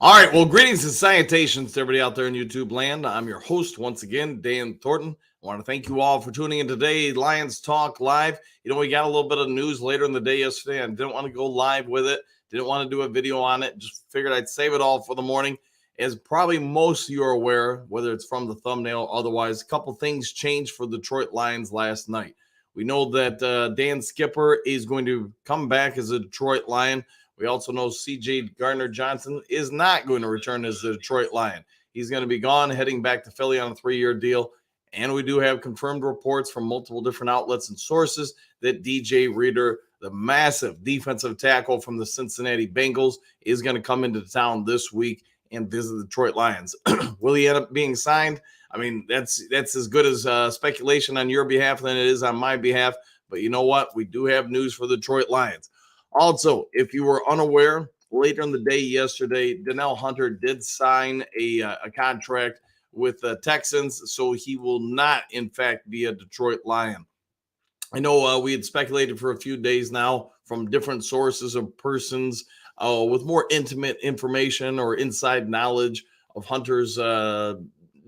All right. Well, greetings and salutations to everybody out there in YouTube land. I'm your host once again, Dan Thornton. I want to thank you all for tuning in today, Lions Talk Live. We got a little bit of news later in the day yesterday. I didn't want to go live with it. Didn't want to do a video on it. Just figured I'd save it all for the morning. As probably most of you are aware, whether it's from the thumbnail or otherwise, a couple things changed for the Detroit Lions last night. We know that Dan Skipper is going to come back as a Detroit Lion. We also know Cjgj Garner Johnson is not going to return as the Detroit Lion. He's going to be gone, heading back to Philly on a 3-year deal. And we do have confirmed reports from multiple different outlets and sources that DJ Reader, the massive defensive tackle from the Cincinnati Bengals, is going to come into town this week and visit the Detroit Lions. Will he end up being signed? I mean, that's as good as speculation on your behalf than it is on my behalf. But you know what? We do have news for the Detroit Lions. Also, if you were unaware, later in the day yesterday, Danielle Hunter did sign a contract with the Texans, so he will not, in fact, be a Detroit Lion. I know we had speculated for a few days now from different sources of persons with more intimate information or inside knowledge of Hunter's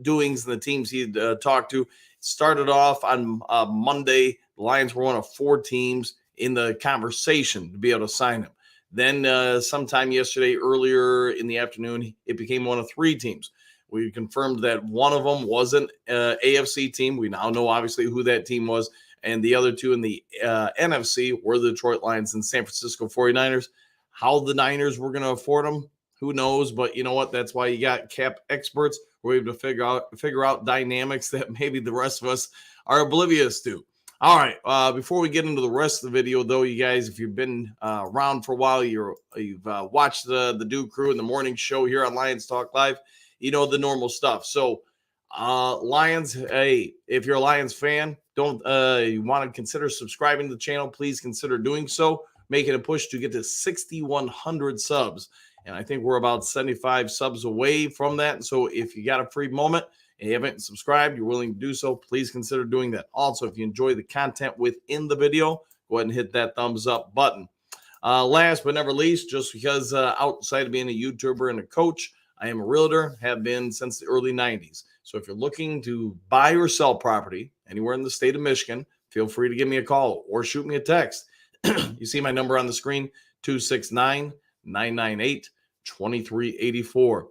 doings and the teams he'd talked to. It started off on Monday. The Lions were one of 4 teams in the conversation to be able to sign him. Then sometime yesterday, earlier in the afternoon, it became one of 3 teams. We confirmed that one of them was an AFC team. We now know, obviously, who that team was. And the other 2 in the NFC were the Detroit Lions and San Francisco 49ers. How the Niners were going to afford them, who knows? But you know what? That's why you got cap experts. We're able to figure out dynamics that maybe the rest of us are oblivious to. All right. Before we get into the rest of the video, though, you guys, if you've been around for a while, you've watched the Duke Crew in the morning show here on Lions Talk Live, you know the normal stuff. So, Lions, hey, if you're a Lions fan, you want to consider subscribing to the channel, please consider doing so. Making a push to get to 6,100 subs. And I think we're about 75 subs away from that. So if you got a free moment and you haven't subscribed, you're willing to do so, please consider doing that. Also, if you enjoy the content within the video, go ahead and hit that thumbs up button. Last but never least, just because outside of being a YouTuber and a coach, I am a realtor, have been since the early 90s. So if you're looking to buy or sell property anywhere in the state of Michigan, feel free to give me a call or shoot me a text. You see my number on the screen, 269-998-2384.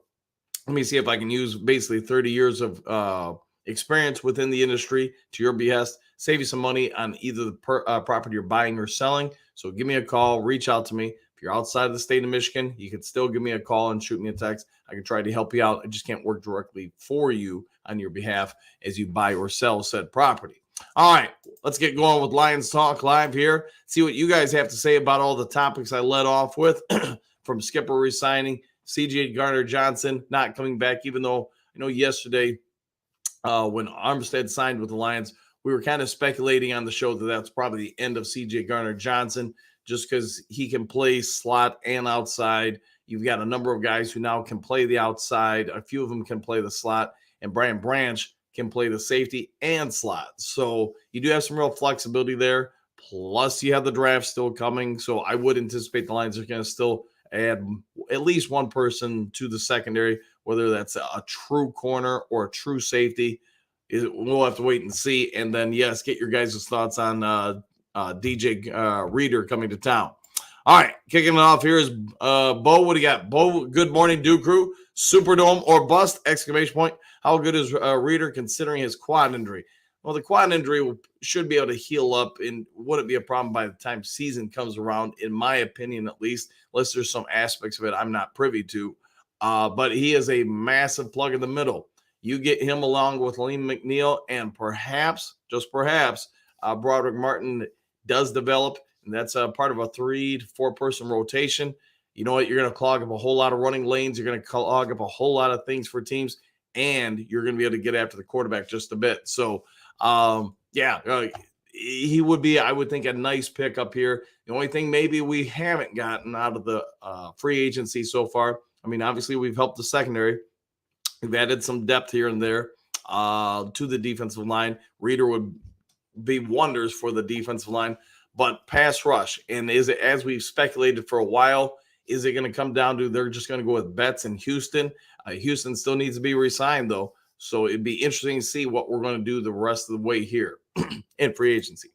Let me see if I can use basically 30 years of experience within the industry to your behest, save you some money on either the property you're buying or selling. So give me a call, reach out to me. If you're outside of the state of Michigan, you can still give me a call and shoot me a text. I can try to help you out. I just can't work directly for you on your behalf as you buy or sell said property. All right, let's get going with Lions Talk Live here. See what you guys have to say about all the topics I led off with, from Skipper resigning, Cjgj Garner Johnson not coming back, even though, yesterday when Armstead signed with the Lions, we were kind of speculating on the show that that's probably the end of Cjgj Garner Johnson, just because he can play slot and outside. You've got a number of guys who now can play the outside. A few of them can play the slot, and Brian Branch can play the safety and slot. So you do have some real flexibility there. Plus, you have the draft still coming. So I would anticipate the Lions are going to still add at least one person to the secondary, whether that's a true corner or a true safety. We'll have to wait and see. And then, yes, get your guys' thoughts on DJ Reader coming to town. All right, kicking it off here is Bo. What do you got? Bo, good morning, Duke Crew. Superdome or bust, exclamation point. How good is Reader considering his quad injury? Well, the quad injury should be able to heal up and wouldn't be a problem by the time season comes around, in my opinion, at least, unless there's some aspects of it I'm not privy to. But he is a massive plug in the middle. You get him along with Liam McNeil, and perhaps, just perhaps, Broderick Martin does develop, and that's a part of a 3 to 4 person rotation. You know what? You're going to clog up a whole lot of running lanes. You're going to clog up a whole lot of things for teams, and you're going to be able to get after the quarterback just a bit. So, he would be, I would think, a nice pick up here. The only thing maybe we haven't gotten out of the free agency so far, I mean, obviously we've helped the secondary. We've added some depth here and there to the defensive line. Reader would be wonders for the defensive line, but pass rush, and as we've speculated for a while, Is it going to come down to they're just going to go with Betts in Houston? Houston still needs to be re-signed, though. So it'd be interesting to see what we're going to do the rest of the way here in free agency.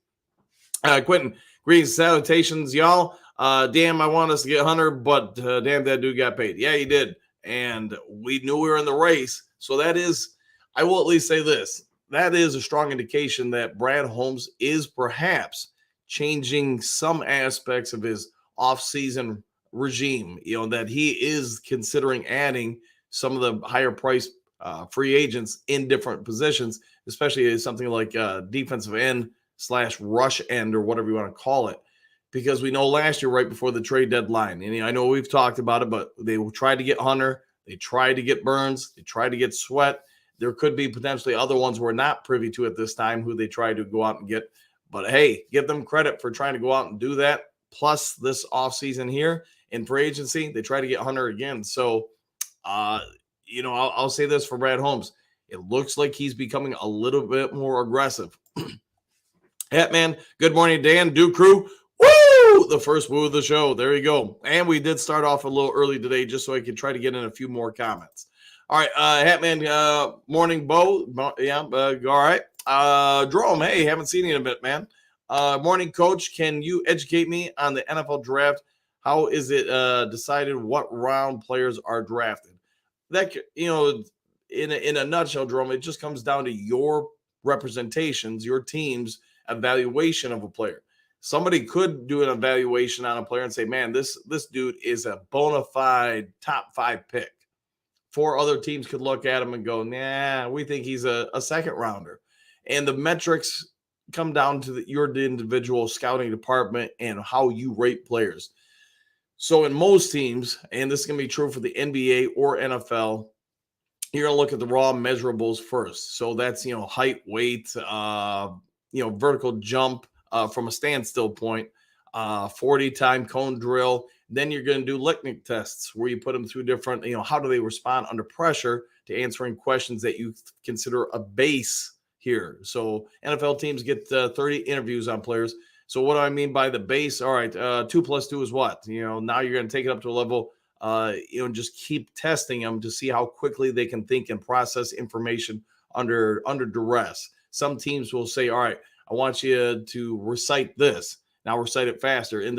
Quentin, greetings, salutations, y'all. Damn, I want us to get Hunter, but damn, that dude got paid. Yeah, he did. And we knew we were in the race. So that is, I will at least say this. That is a strong indication that Brad Holmes is perhaps changing some aspects of his offseason regime, that he is considering adding some of the higher price free agents in different positions, especially as something like defensive end / rush end or whatever you want to call it. Because we know last year, right before the trade deadline, and I know we've talked about it, but they tried to get Hunter, they tried to get Burns, they tried to get Sweat. There could be potentially other ones we're not privy to at this time who they tried to go out and get. But hey, give them credit for trying to go out and do that. Plus this offseason here in free agency, they try to get Hunter again. So, I'll say this for Brad Holmes. It looks like he's becoming a little bit more aggressive. Hatman, good morning, Dan, Duke Crew. Woo! The first woo of the show. There you go. And we did start off a little early today just so I could try to get in a few more comments. All right, Hatman, morning, Bo. Yeah, all right. Jerome, hey, haven't seen you in a bit, man. Morning, Coach. Can you educate me on the NFL draft? How is it decided what round players are drafted? That, in a nutshell, Jerome, it just comes down to your representations, your team's evaluation of a player. Somebody could do an evaluation on a player and say, man, this dude is a bona fide top 5 pick. 4 other teams could look at him and go, nah, we think he's a second rounder. And the metrics come down to your individual scouting department and how you rate players. So in most teams, and this is going to be true for the NBA or NFL, you're going to look at the raw measurables first. So that's, height, weight, vertical jump from a standstill point, 40-time cone drill. Then you're going to do Lichtner tests where you put them through different, how do they respond under pressure to answering questions that you consider a base here. So NFL teams get 30 interviews on players. So what do I mean by the base? All right, 2 + 2 is what? Now you're going to take it up to a level, just keep testing them to see how quickly they can think and process information under duress. Some teams will say, all right, I want you to recite this. Now recite it faster. And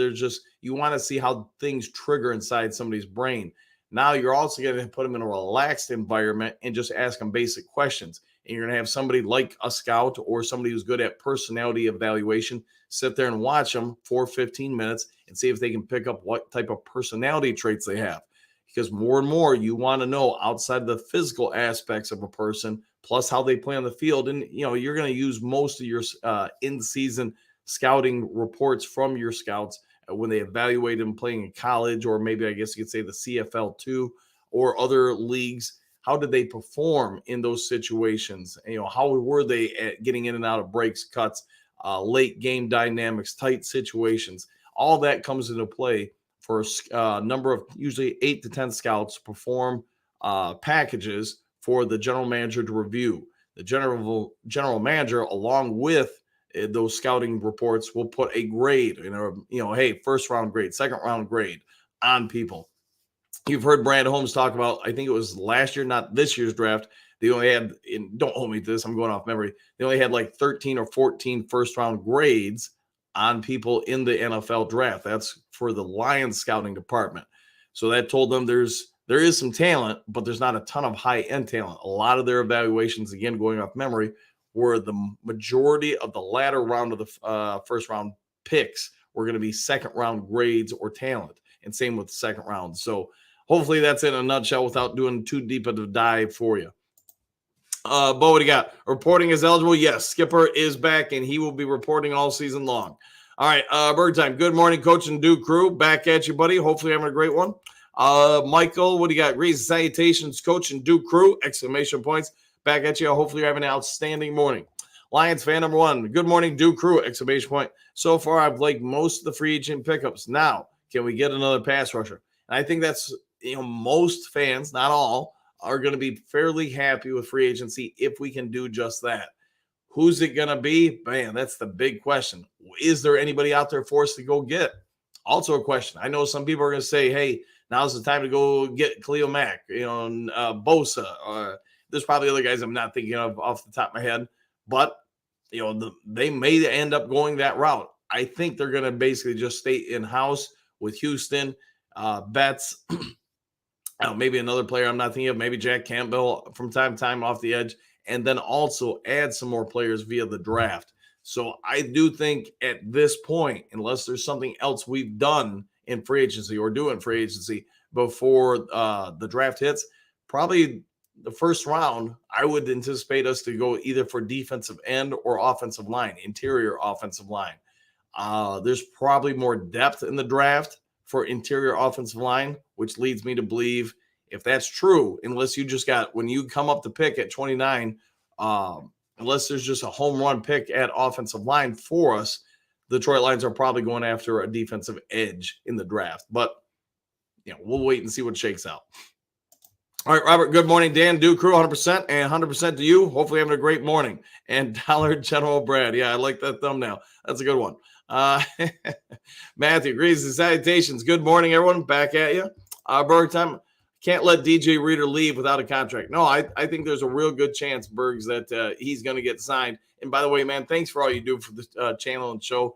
you want to see how things trigger inside somebody's brain. Now you're also going to put them in a relaxed environment and just ask them basic questions. And you're going to have somebody like a scout or somebody who's good at personality evaluation sit there and watch them for 15 minutes and see if they can pick up what type of personality traits they have. Because more and more you want to know outside the physical aspects of a person, plus how they play on the field. And, you're going to use most of your in-season scouting reports from your scouts when they evaluate them playing in college, or maybe I guess you could say the CFL too, or other leagues. How did they perform in those situations? How were they at getting in and out of breaks, cuts, late game dynamics, tight situations? All that comes into play for a number of usually 8 to 10 scouts perform packages for the general manager to review. The general manager, along with those scouting reports, will put a grade, hey, first round grade, second round grade on people. You've heard Brad Holmes talk about, I think it was last year, not this year's draft. They only had, don't hold me to this, I'm going off memory. They only had like 13 or 14 first round grades on people in the NFL draft. That's for the Lions scouting department. So that told them there is some talent, but there's not a ton of high-end talent. A lot of their evaluations, again, going off memory, were the majority of the latter round of the first round picks were going to be second round grades or talent, and same with the second round. So hopefully that's in a nutshell without doing too deep of a dive for you. Bo, what do you got? Reporting is eligible. Yes, Skipper is back, and he will be reporting all season long. All right, Bird Time. Good morning, Coach and Duke Crew. Back at you, buddy. Hopefully having a great one. Michael, what do you got? Greetings, salutations, Coach and Duke Crew. Exclamation points. Back at you. Hopefully you're having an outstanding morning. Lions fan number 1. Good morning, Duke Crew. Exclamation point. So far, I've liked most of the free agent pickups. Now, can we get another pass rusher? And I think that's, most fans, not all, are going to be fairly happy with free agency if we can do just that. Who's it going to be? Man, that's the big question. Is there anybody out there for us to go get? Also a question. I know some people are going to say, hey, now's the time to go get Khalil Mack, Bosa. There's probably other guys I'm not thinking of off the top of my head. But, they may end up going that route. I think they're going to basically just stay in-house with Houston, Betts, maybe another player I'm not thinking of, maybe Jack Campbell from time to time off the edge, and then also add some more players via the draft. So I do think at this point, unless there's something else we've done in free agency or do in free agency before the draft hits, probably the first round, I would anticipate us to go either for defensive end or offensive line, interior offensive line. There's probably more depth in the draft for interior offensive line, which leads me to believe if that's true, unless you just got, when you come up the pick at 29, unless there's just a home run pick at offensive line for us, the Detroit Lions are probably going after a defensive edge in the draft. But, we'll wait and see what shakes out. All right, Robert, good morning. Dan, do crew 100% and 100% to you. Hopefully having a great morning. And Dollar General Brad. Yeah, I like that thumbnail. That's a good one. Matthew agrees. Salutations. Good morning, everyone. Back at you. Berg time. Can't let DJ Reader leave without a contract. No, I think there's a real good chance, Bergs, that he's going to get signed. And by the way, man, thanks for all you do for the channel and show.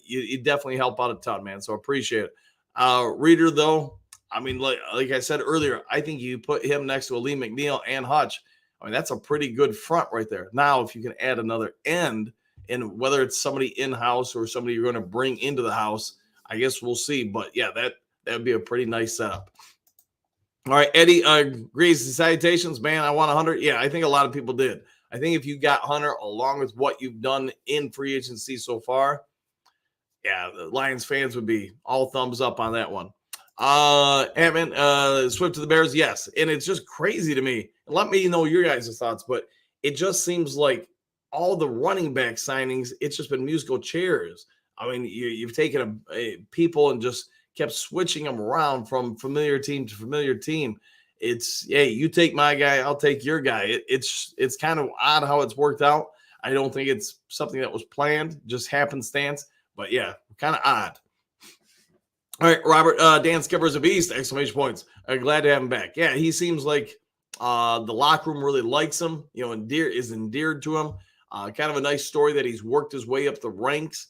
You definitely help out a ton, man. So appreciate it. Reader, though, I mean, like I said earlier, I think you put him next to Lee McNeil and Hutch. I mean, that's a pretty good front right there. Now, if you can add another end, and whether it's somebody in-house or somebody you're going to bring into the house, I guess we'll see. But, yeah, that would be a pretty nice setup. All right, Eddie agrees. Salutations, man. I want 100. Yeah, I think a lot of people did. I think if you got Hunter along with what you've done in free agency so far, yeah, the Lions fans would be all thumbs up on that one. Ant-Man, Swift to the Bears, yes. And it's just crazy to me. Let me know your guys' thoughts, but it just seems like all the running back signings, it's just been musical chairs. I mean, you've taken people and just kept switching them around from familiar team to familiar team. It's, hey, you take my guy, I'll take your guy. It's kind of odd how it's worked out. I don't think it's something that was planned, just happenstance. But yeah, kind of odd. All right, Robert, Dan Skipper's a beast, exclamation points. Glad to have him back. Yeah, he seems like the locker room really likes him, is endeared to him. Kind of a nice story that he's worked his way up the ranks.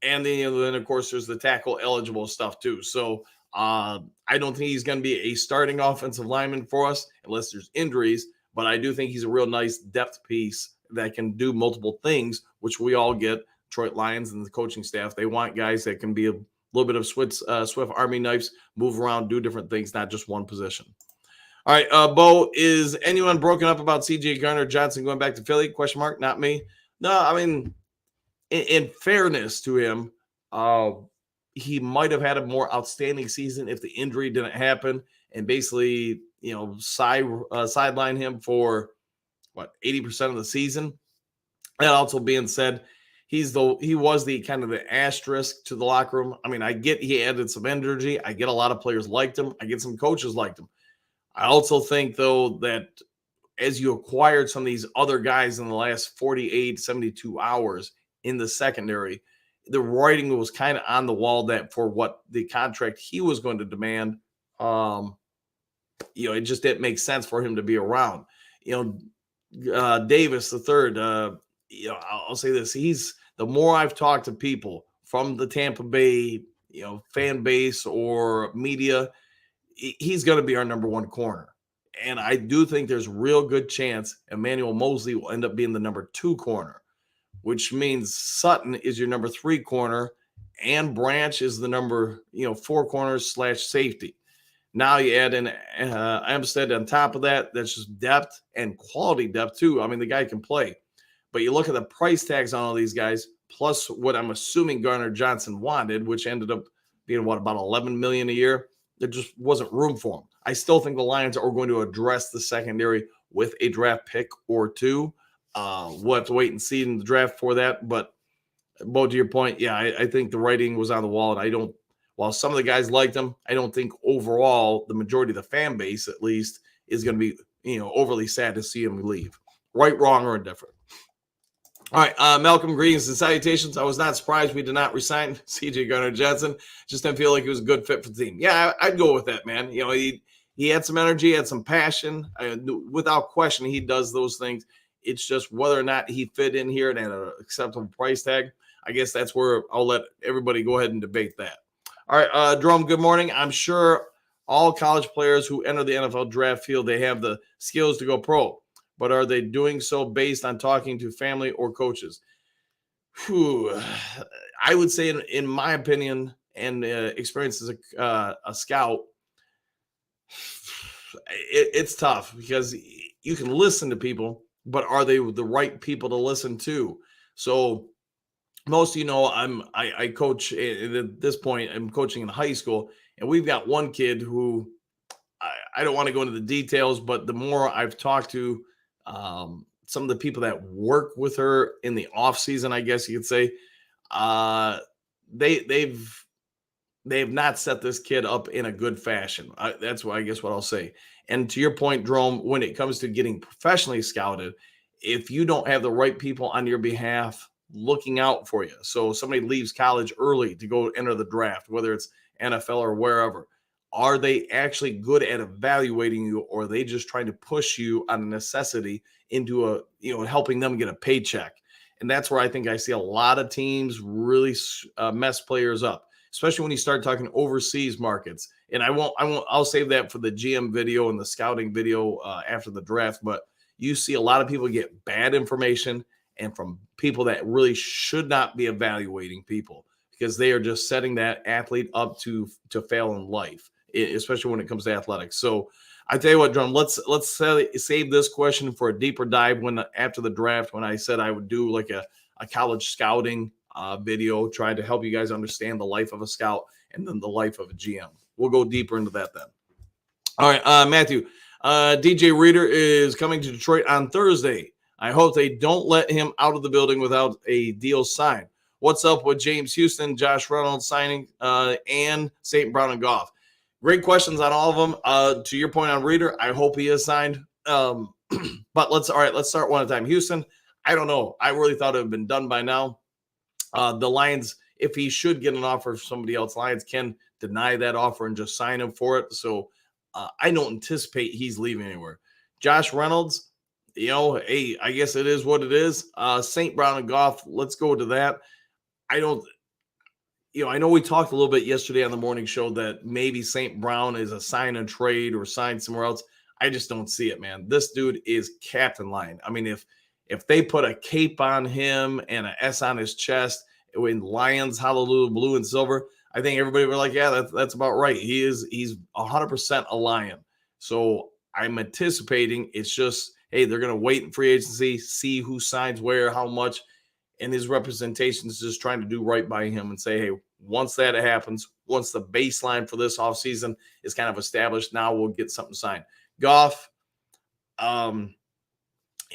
And then, of course, there's the tackle eligible stuff too. So I don't think he's going to be a starting offensive lineman for us unless there's injuries. But I do think he's a real nice depth piece that can do multiple things, which we all get. Detroit Lions and the coaching staff, they want guys that can be a little bit of Swift Army knives, move around, do different things, not just one position. All right, Bo, is anyone broken up about Cjgj, Garner Johnson going back to Philly? Question mark, not me. No, I mean, in fairness to him, he might have had a more outstanding season if the injury didn't happen and basically, sideline him for 80% of the season. That also being said, he was the kind of the asterisk to the locker room. I mean, I get he added some energy. I get a lot of players liked him. I get some coaches liked him. I also think, though, that as you acquired some of these other guys in the last 48, 72 hours in the secondary, the writing was kind of on the wall that for what the contract he was going to demand, it just didn't make sense for him to be around. Davis the third, I'll say this. The more I've talked to people from the Tampa Bay, fan base or media, he's going to be our number one corner. And I do think there's a real good chance Emmanuel Mosley will end up being the number 2 corner, which means Sutton is your number 3 corner and Branch is the number, 4 corners / safety. Now you add in Armstead on top of that. That's just depth and quality depth too. I mean, the guy can play. But you look at the price tags on all these guys, plus what I'm assuming Garner Johnson wanted, which ended up being about $11 million a year. There just wasn't room for him. I still think the Lions are going to address the secondary with a draft pick or 2. We'll have to wait and see in the draft for that. But Bo, to your point, yeah, I think the writing was on the wall, and while some of the guys liked him, I don't think overall the majority of the fan base, at least, is going to be overly sad to see him leave. Right, wrong, or indifferent. All right, Malcolm, greetings and salutations. I was not surprised we did not resign Cjgj Garner Johnson. Just didn't feel like he was a good fit for the team. Yeah, I'd go with that, man. He had some energy, had some passion. Without question, he does those things. It's just whether or not he fit in here at an acceptable price tag. I guess that's where I'll let everybody go ahead and debate that. All right, Jerome, good morning. I'm sure all college players who enter the NFL draft feel they have the skills to go pro, but are they doing so based on talking to family or coaches? Whew. I would say, in my opinion and experience as a scout, it's tough because you can listen to people, but are they the right people to listen to? So most of I coach at this point. I'm coaching in high school, and we've got one kid who I don't want to go into the details, but the more I've talked to some of the people that work with her in the off season, I guess you could say, uh, they've not set this kid up in a good fashion. That's what I guess what I'll say. And to your point, Jerome, when it comes to getting professionally scouted, if you don't have the right people on your behalf looking out for you, so somebody leaves college early to go enter the draft, whether it's NFL or wherever, are they actually good at evaluating you, or are they just trying to push you on a necessity into helping them get a paycheck? And that's where I think I see a lot of teams really mess players up, especially when you start talking overseas markets. And I'll save that for the GM video and the scouting video after the draft. But you see a lot of people get bad information and from people that really should not be evaluating people, because they are just setting that athlete up to fail in life, especially when it comes to athletics. So I tell you what, John, let's save this question for a deeper dive after the draft, when I said I would do like a college scouting video, trying to help you guys understand the life of a scout and then the life of a GM. We'll go deeper into that then. All right, Matthew, DJ Reader is coming to Detroit on Thursday. I hope they don't let him out of the building without a deal signed. What's up with James Houston, Josh Reynolds signing, and St. Brown and Goff? Great questions on all of them. To your point on Reader, I hope he is signed. But let's start one at a time. Houston, I don't know. I really thought it had been done by now. The Lions, if he should get an offer from somebody else, Lions can deny that offer and just sign him for it. So I don't anticipate he's leaving anywhere. Josh Reynolds, hey, I guess it is what it is. St. Brown and Goff, let's go to that. I know we talked a little bit yesterday on the morning show that maybe St. Brown is a sign and trade or signed somewhere else. I just don't see it, man. This dude is captain line. I mean, if they put a cape on him and an S on his chest in Lions, hallelujah, blue and silver, I think everybody would be like, yeah, that's about right. He's 100% a Lion. So I'm anticipating it's just, hey, they're going to wait in free agency, see who signs where, how much, and his representation is just trying to do right by him and say, hey, once that happens, once the baseline for this offseason is kind of established, now we'll get something signed. Goff,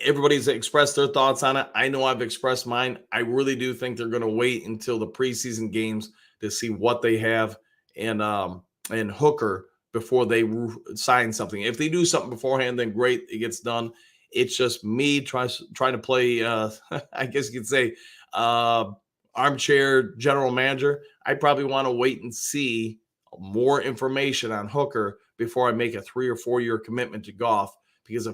everybody's expressed their thoughts on it. I know I've expressed mine. I really do think they're going to wait until the preseason games to see what they have and Hooker before they sign something. If they do something beforehand, then great, it gets done. It's just me trying to play, I guess you could say, armchair general manager. I probably want to wait and see more information on Hooker before I make a 3 or 4 year commitment to Goff, because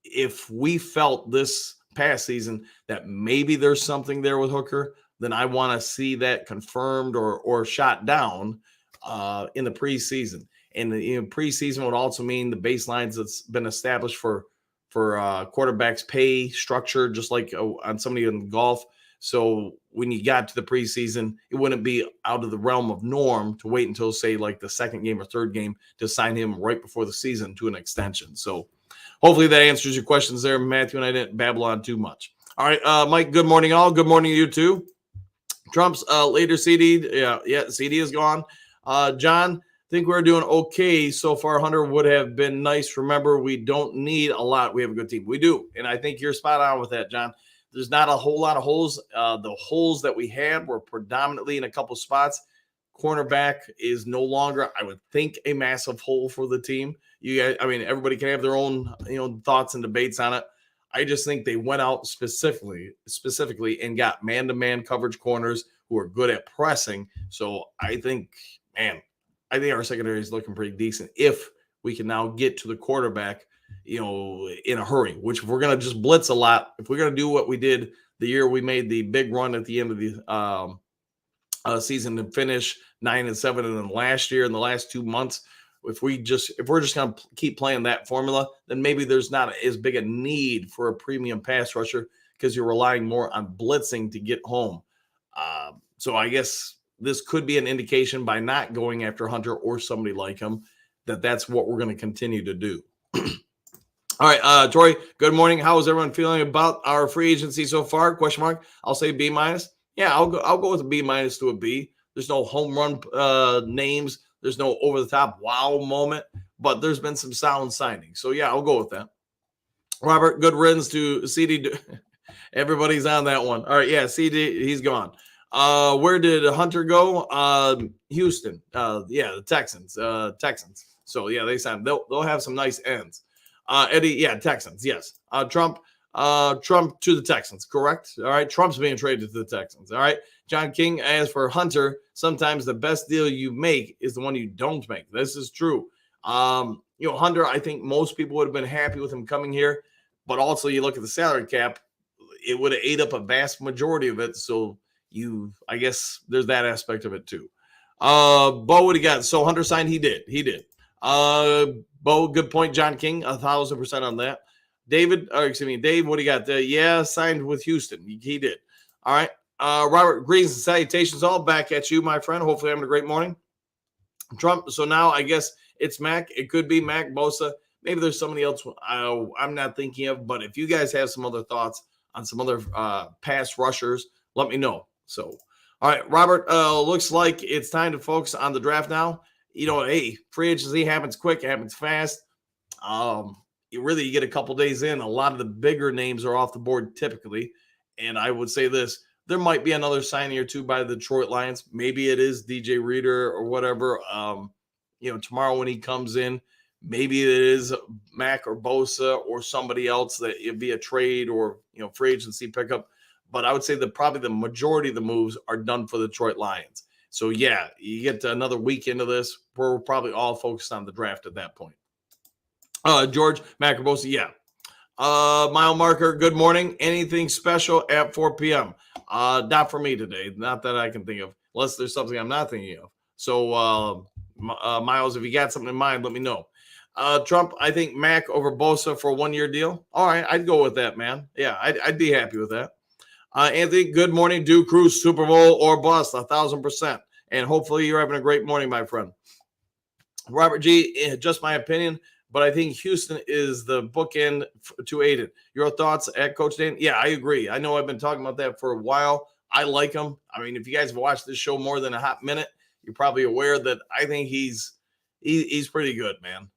if we felt this past season that maybe there's something there with Hooker, then I want to see that confirmed or shot down in the preseason. And the preseason would also mean the baselines that's been established for quarterbacks pay structure, just like on somebody in golf. So when you got to the preseason, it wouldn't be out of the realm of norm to wait until, say, like the second game or third game to sign him right before the season to an extension. So hopefully that answers your questions there, Matthew, and I didn't babble on too much. All right, Mike, good morning, all. Good morning to you, too. Trump's later CD. Yeah, CD is gone. John, I think we're doing okay so far. Hunter would have been nice. Remember, we don't need a lot. We have a good team. We do, and I think you're spot on with that, John. There's not a whole lot of holes. The holes that we had were predominantly in a couple spots. Cornerback is no longer, I would think, a massive hole for the team. You guys, I mean, everybody can have their own, thoughts and debates on it. I just think they went out specifically and got man-to-man coverage corners who are good at pressing. So I think, man, I think our secondary is looking pretty decent if we can now get to the quarterback, in a hurry. Which if we're going to just blitz a lot, if we're going to do what we did the year we made the big run at the end of the season to finish 9-7, and then last year in the last 2 months, if we're just going to keep playing that formula, then maybe there's not as big a need for a premium pass rusher because you're relying more on blitzing to get home. So I guess this could be an indication by not going after Hunter or somebody like him that that's what we're going to continue to do. All right, Troy, good morning. How is everyone feeling about our free agency so far? Question mark. I'll say B-. Yeah, I'll go with a B- to a B. There's no home run names. There's no over-the-top wow moment, but there's been some sound signings. So, yeah, I'll go with that. Robert, good riddance to CD. Everybody's on that one. All right, yeah, CD, he's gone. Where did Hunter go? Houston. Yeah, the Texans. So, yeah, they signed. They'll have some nice ends. Eddie, yeah, Texans, yes. Trump to the Texans, correct? All right, Trump's being traded to the Texans. All right, John King, as for Hunter, sometimes the best deal you make is the one you don't make. This is true. Hunter, I think most people would have been happy with him coming here, but also you look at the salary cap, it would have ate up a vast majority of it. So I guess there's that aspect of it too. Bo, what do you got? So Hunter signed, he did. Bo, good point. John King, 1,000% on that. Dave, what do you got? Yeah, signed with Houston. He did. All right. Robert, greetings and salutations all back at you, my friend. Hopefully having a great morning. Trump, so now I guess it's Mac. It could be Mac, Bosa. Maybe there's somebody else I'm not thinking of, but if you guys have some other thoughts on some other pass rushers, let me know. So, all right, Robert, looks like it's time to focus on the draft now. Hey, free agency happens quick, it happens fast. You get a couple days in, a lot of the bigger names are off the board typically. And I would say this, there might be another signing or two by the Detroit Lions. Maybe it is DJ Reader or whatever. Tomorrow when he comes in, maybe it is Mac or Bosa or somebody else that it'd be a trade or, free agency pickup. But I would say that probably the majority of the moves are done for the Detroit Lions. So, yeah, you get to another week into this. We're probably all focused on the draft at that point. George Macrobosa, yeah. Mile Marker, good morning. Anything special at 4 p.m.? Not for me today. Not that I can think of, unless there's something I'm not thinking of. So, Miles, if you got something in mind, let me know. Trump, I think Mac over Bosa for a 1-year deal. All right, I'd go with that, man. Yeah, I'd be happy with that. Anthony, good morning. Do Cruz Super Bowl or bust, 1,000%. And hopefully you're having a great morning, my friend. Robert G, just my opinion, but I think Houston is the bookend to Aiden. Your thoughts at Coach Dan? Yeah, I agree. I know I've been talking about that for a while. I like him. I mean, if you guys have watched this show more than a hot minute, you're probably aware that I think he's pretty good, man.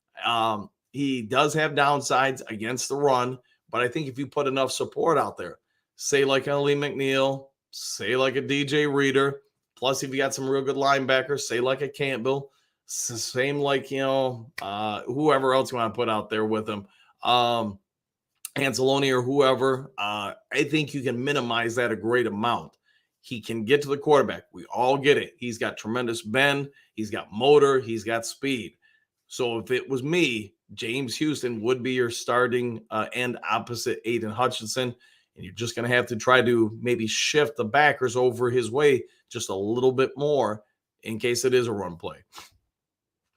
He does have downsides against the run, but I think if you put enough support out there, say like a Lee McNeil, say like a DJ Reader, plus if you got some real good linebackers, say like a Campbell, same like, whoever else you want to put out there with him, Anzalone or whoever, I think you can minimize that a great amount. He can get to the quarterback. We all get it. He's got tremendous bend. He's got motor. He's got speed. So if it was me, James Houston would be your starting end opposite Aiden Hutchinson. And you're just going to have to try to maybe shift the backers over his way just a little bit more in case it is a run play.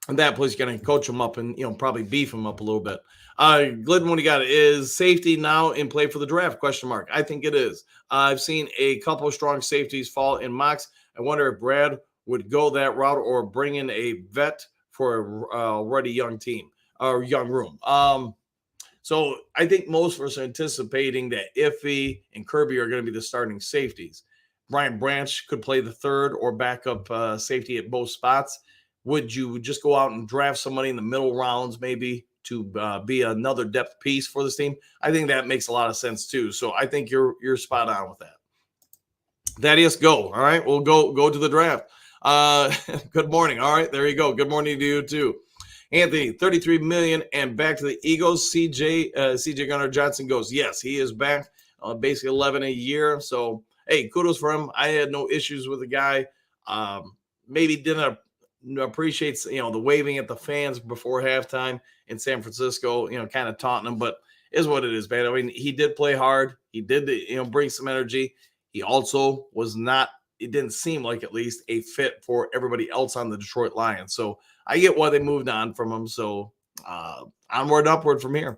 And that place you're going to coach him up and, probably beef him up a little bit. Glidden, what do you got? Is safety now in play for the draft? Question mark. I think it is. I've seen a couple of strong safeties fall in mocks. I wonder if Brad would go that route or bring in a vet for a already young team or young room. So I think most of us are anticipating that Iffy and Kirby are going to be the starting safeties. Brian Branch could play the third or backup safety at both spots. Would you just go out and draft somebody in the middle rounds maybe to be another depth piece for this team? I think that makes a lot of sense too. So I think you're spot on with that. Thaddeus, go. All right, we'll go to the draft. Good morning. All right, there you go. Good morning to you too. Anthony, 33 million and back to the Eagles. Cjgj Garner Johnson goes, yes, he is back. Basically 11 a year. So, hey, kudos for him. I had no issues with the guy. Maybe didn't appreciate, the waving at the fans before halftime in San Francisco, kind of taunting him, but is what it is, man. I mean, he did play hard. He did, bring some energy. He also was not, it didn't seem like at least a fit for everybody else on the Detroit Lions. So I get why they moved on from him. So onward and upward from here.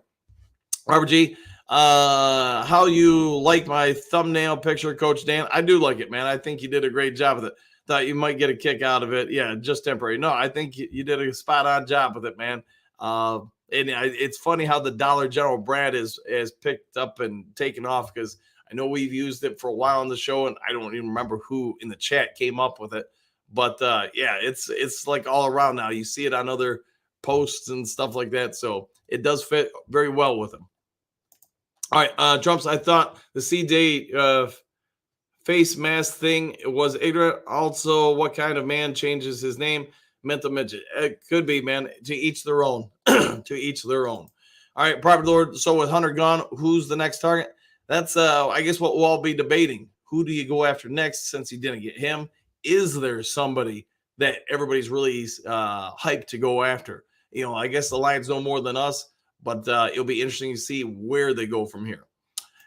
Robert G, how you like my thumbnail picture, Coach Dan? I do like it, man. I think you did a great job with it. Thought you might get a kick out of it. Yeah, just temporary. No, I think you did a spot-on job with it, man. And it's funny how the Dollar General brand is picked up and taken off, because I know we've used it for a while on the show, and I don't even remember who in the chat came up with it. But yeah, it's like all around now. You see it on other posts and stuff like that. So it does fit very well with them. All right, Trumps, I thought the Cjgj face mask thing was ignorant. Also, what kind of man changes his name? Mental midget. It could be, man. To each their own. To each their own. All right, Private Lord. So with Hunter gone, who's the next target? That's, I guess, what we'll all be debating. Who do you go after next since you didn't get him? Is there somebody that everybody's really hyped to go after? I guess the Lions know more than us, but it'll be interesting to see where they go from here.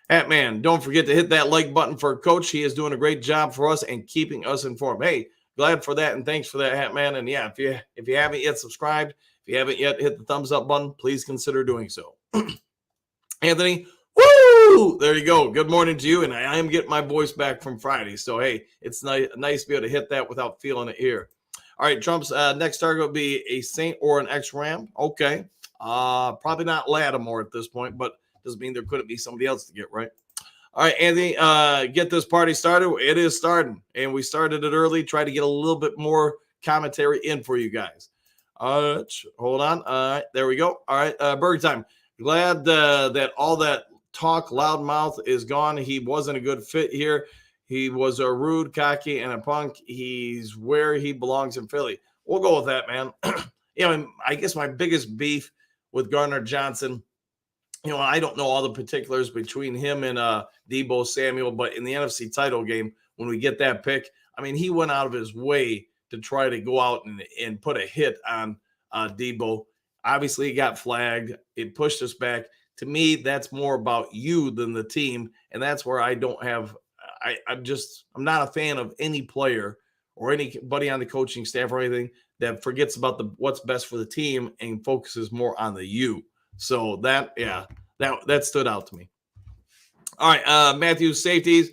Hatman, don't forget to hit that like button for Coach. He is doing a great job for us and keeping us informed. Hey, glad for that, and thanks for that, Hatman. And yeah, if you haven't yet subscribed, if you haven't yet hit the thumbs up button, please consider doing so. Anthony, woo! There you go. Good morning to you, and I am getting my voice back from Friday. So hey, it's nice to be able to hit that without feeling it here. All right, Trump's next target will be a Saint or an ex-Ram. Okay, probably not Lattimore at this point, but doesn't mean there couldn't be somebody else to get, right? All right, Anthony, get this party started. It is starting, and we started it early. Try to get a little bit more commentary in for you guys. Hold on. All right, there we go. All right, Burger Time. Glad that all that talk, loudmouth is gone. He wasn't a good fit here. He was a rude, cocky, and a punk. He's where he belongs in Philly. We'll go with that, man. I guess my biggest beef with Garner Johnson, I don't know all the particulars between him and Deebo Samuel, but in the NFC title game, when we get that pick, I mean, he went out of his way to try to go out and put a hit on Deebo. Obviously, he got flagged. It pushed us back. To me, that's more about you than the team, and that's where I don't have I'm not a fan of any player or anybody on the coaching staff or anything that forgets about what's best for the team and focuses more on the you. So that stood out to me. All right, Matthew, safeties.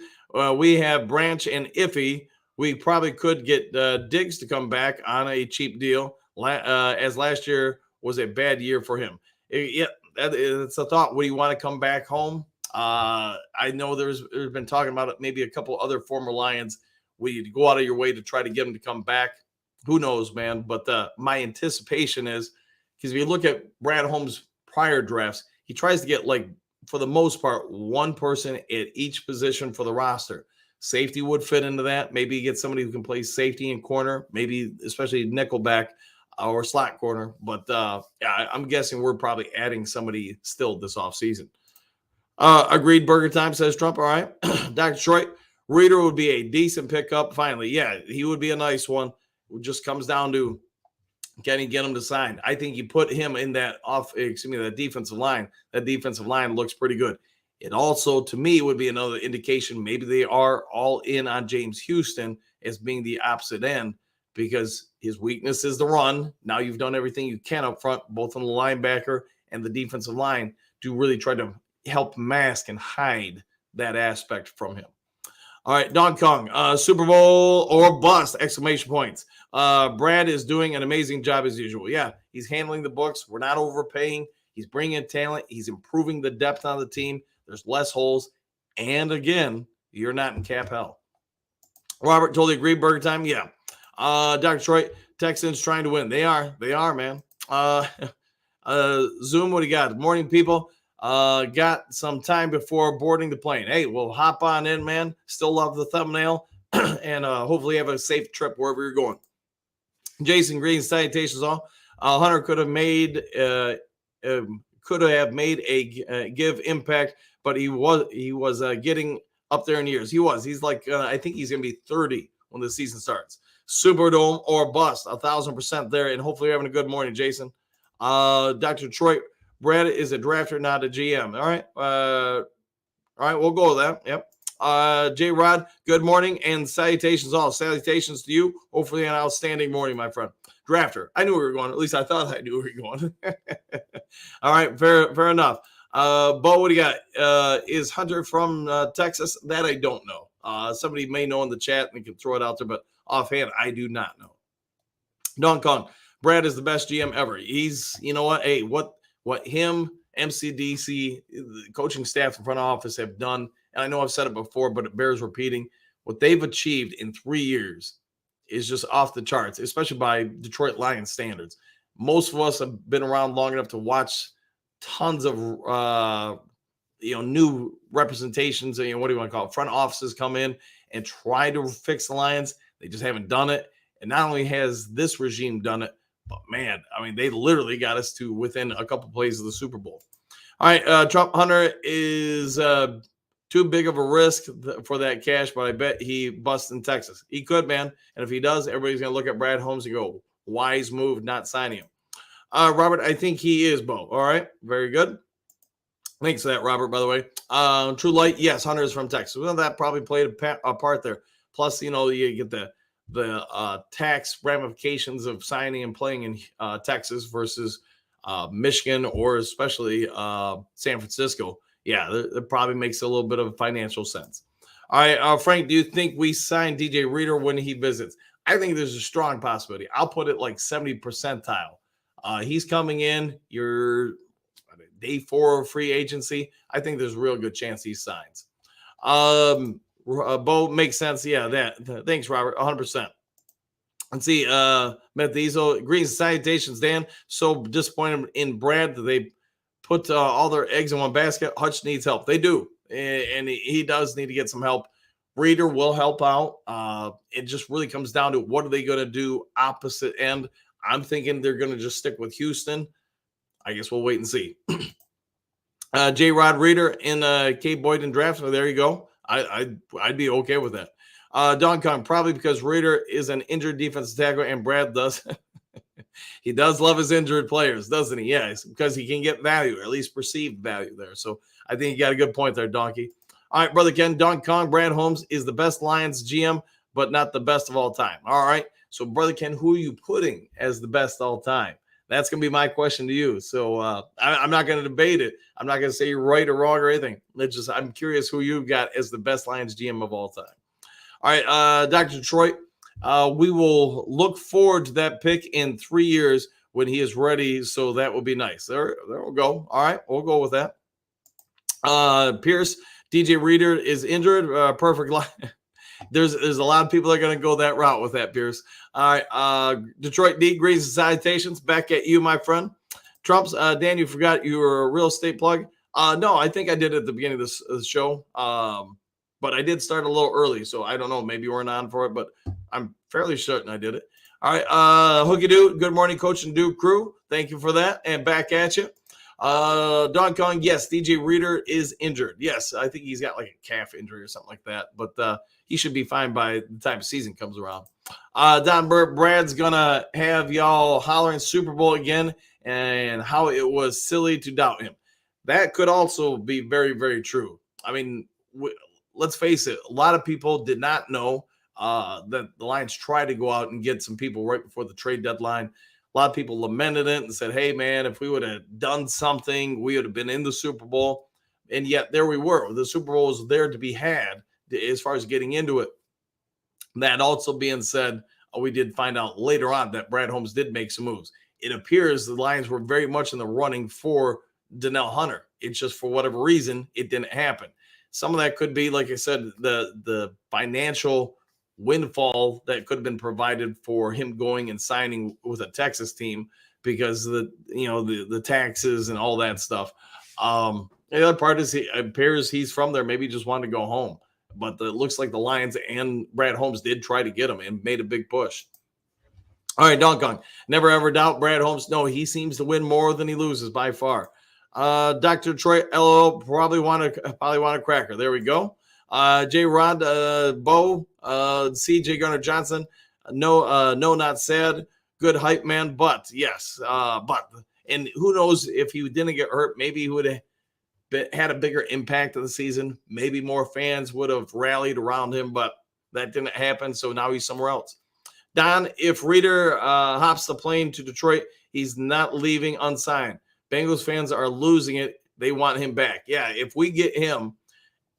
We have Branch and Iffy. We probably could get Diggs to come back on a cheap deal, as last year was a bad year for him. It's a thought. Would he want to come back home? I know there's been talking about it. Maybe a couple other former Lions. Would you go out of your way to try to get him to come back? Who knows, man? But my anticipation is, because if you look at Brad Holmes' prior drafts, he tries to get, for the most part, one person at each position for the roster. Safety would fit into that. Maybe get somebody who can play safety and corner, maybe especially nickelback or slot corner. But I'm guessing we're probably adding somebody still this offseason. Agreed, Burger Time, says Trump. All right. Dr. Detroit, Reader would be a decent pickup. Finally, yeah, he would be a nice one. It just comes down to, can he get him to sign? I think you put him in that defensive line. That defensive line looks pretty good. It also, to me, would be another indication maybe they are all in on James Houston as being the opposite end, because his weakness is the run. Now you've done everything you can up front, both on the linebacker and the defensive line, to really try to help mask and hide that aspect from him. All right, Don Kong, Super Bowl or bust, exclamation points. Brad is doing an amazing job as usual. Yeah, he's handling the books. We're not overpaying. He's bringing in talent. He's improving the depth on the team. There's less holes. And again, you're not in cap hell. Robert, totally agree. Burger Time, yeah. Dr. Detroit, Texans trying to win. They are, man. Zoom, what do you got? Morning, people. Got some time before boarding the plane. Hey, we'll hop on in, man. Still love the thumbnail. And hopefully have a safe trip wherever you're going. Jason Green, salutations all. Hunter could have made a give impact, but he was getting up there in years. He's like I think he's gonna be 30 when the season starts. Superdome or bust, 1,000% there, and hopefully you're having a good morning, Jason. Dr. Detroit, Brad is a drafter, not a GM. All right, we'll go with that. Yep. J Rod, good morning and salutations all. Salutations to you. Hopefully an outstanding morning, my friend. Drafter. I knew we were going. At least I thought I knew we were going. All right, fair enough. Bo, what do you got? Is Hunter from Texas? That I don't know. Somebody may know in the chat and can throw it out there, but offhand, I do not know. Don Kong, Brad is the best GM ever. He's, you know what? Hey, what him, MCDC, the coaching staff and front office have done, and I know I've said it before, but it bears repeating. What they've achieved in 3 years is just off the charts, especially by Detroit Lions standards. Most of us have been around long enough to watch tons of new representations. What do you want to call it? Front offices come in and try to fix the Lions. They just haven't done it. And not only has this regime done it, but man, I mean, they literally got us to within a couple plays of the Super Bowl. All right, Trump Hunter is too big of a risk for that cash, but I bet he busts in Texas. He could, man. And if he does, everybody's going to look at Brad Holmes and go, wise move not signing him. Robert, I think he is, Bo. All right, very good. Thanks for that, Robert, by the way. True Light, yes, Hunter is from Texas. Well, that probably played a part there. Plus, you get the tax ramifications of signing and playing in Texas versus Michigan or especially San Francisco. Yeah, that probably makes a little bit of financial sense. All right, Frank, do you think we sign DJ Reader when he visits? I think there's a strong possibility. I'll put it like 70 percentile. He's coming in. You're day 4 of free agency. I think there's a real good chance he signs. Bo, makes sense. Yeah, thanks, Robert. 100%. Let's see. Methizo, greetings and salutations, Dan. So disappointed in Brad that they put all their eggs in one basket. Hutch needs help. They do. And he does need to get some help. Reader will help out. It just really comes down to what are they going to do opposite end. I'm thinking they're going to just stick with Houston. I guess we'll wait and see. J. Rod Reader in K. Boyden draft. So there you go. I'd be okay with that. Don Kong, probably because Reader is an injured defensive tackle and Brad does. He does love his injured players, doesn't he? Yeah, because he can get value, or at least perceived value there. So I think you got a good point there, Donkey. All right, Brother Ken, Don Kong, Brad Holmes is the best Lions GM, but not the best of all time. All right. So, Brother Ken, who are you putting as the best all time? That's going to be my question to you. So I'm not going to debate it. I'm not going to say you're right or wrong or anything. I'm curious who you've got as the best Lions GM of all time. All right, Dr. Detroit, we will look forward to that pick in 3 years when he is ready. So that will be nice. There we'll go. All right, we'll go with that. Pierce, DJ Reader is injured. Perfect line. There's a lot of people that are going to go that route with that, Pierce. All right, Detroit D, greetings and salutations. Back at you, my friend. Trump's, Dan, you forgot you were a real estate plug. No, I think I did at the beginning of this show. But I did start a little early, so I don't know. Maybe you weren't on for it, but I'm fairly certain I did it. All right, Hooky Doo, good morning, Coach and Duke crew. Thank you for that, and back at you. Don Kong, yes, DJ Reader is injured. Yes, I think he's got like a calf injury or something like that, but he should be fine by the time season comes around. Don Burt, Brad's gonna have y'all hollering Super Bowl again and how it was silly to doubt him. That could also be very, very true. I mean, let's face it, a lot of people did not know that the Lions tried to go out and get some people right before the trade deadline. A lot of people lamented it and said, hey, man, if we would have done something, we would have been in the Super Bowl. And yet there we were. The Super Bowl was there to be had as far as getting into it. That also being said, we did find out later on that Brad Holmes did make some moves. It appears the Lions were very much in the running for Danielle Hunter. It's just for whatever reason, it didn't happen. Some of that could be, like I said, the financial windfall that could have been provided for him going and signing with a Texas team because the taxes and all that stuff. The other part is it appears he's from there. Maybe he just wanted to go home. But it looks like the Lions and Brad Holmes did try to get him and made a big push. All right, Dunk Kong. Never ever doubt Brad Holmes. No, he seems to win more than he loses by far. Dr. Troy LO probably want a cracker. There we go. J Rod Bo CJ Garner Johnson. No, not sad. Good hype man, but yes, but and who knows if he didn't get hurt, maybe he would have had a bigger impact of the season. Maybe more fans would have rallied around him, but that didn't happen. So now he's somewhere else. Don, if Reader hops the plane to Detroit, he's not leaving unsigned. Bengals fans are losing it. They want him back. Yeah, if we get him,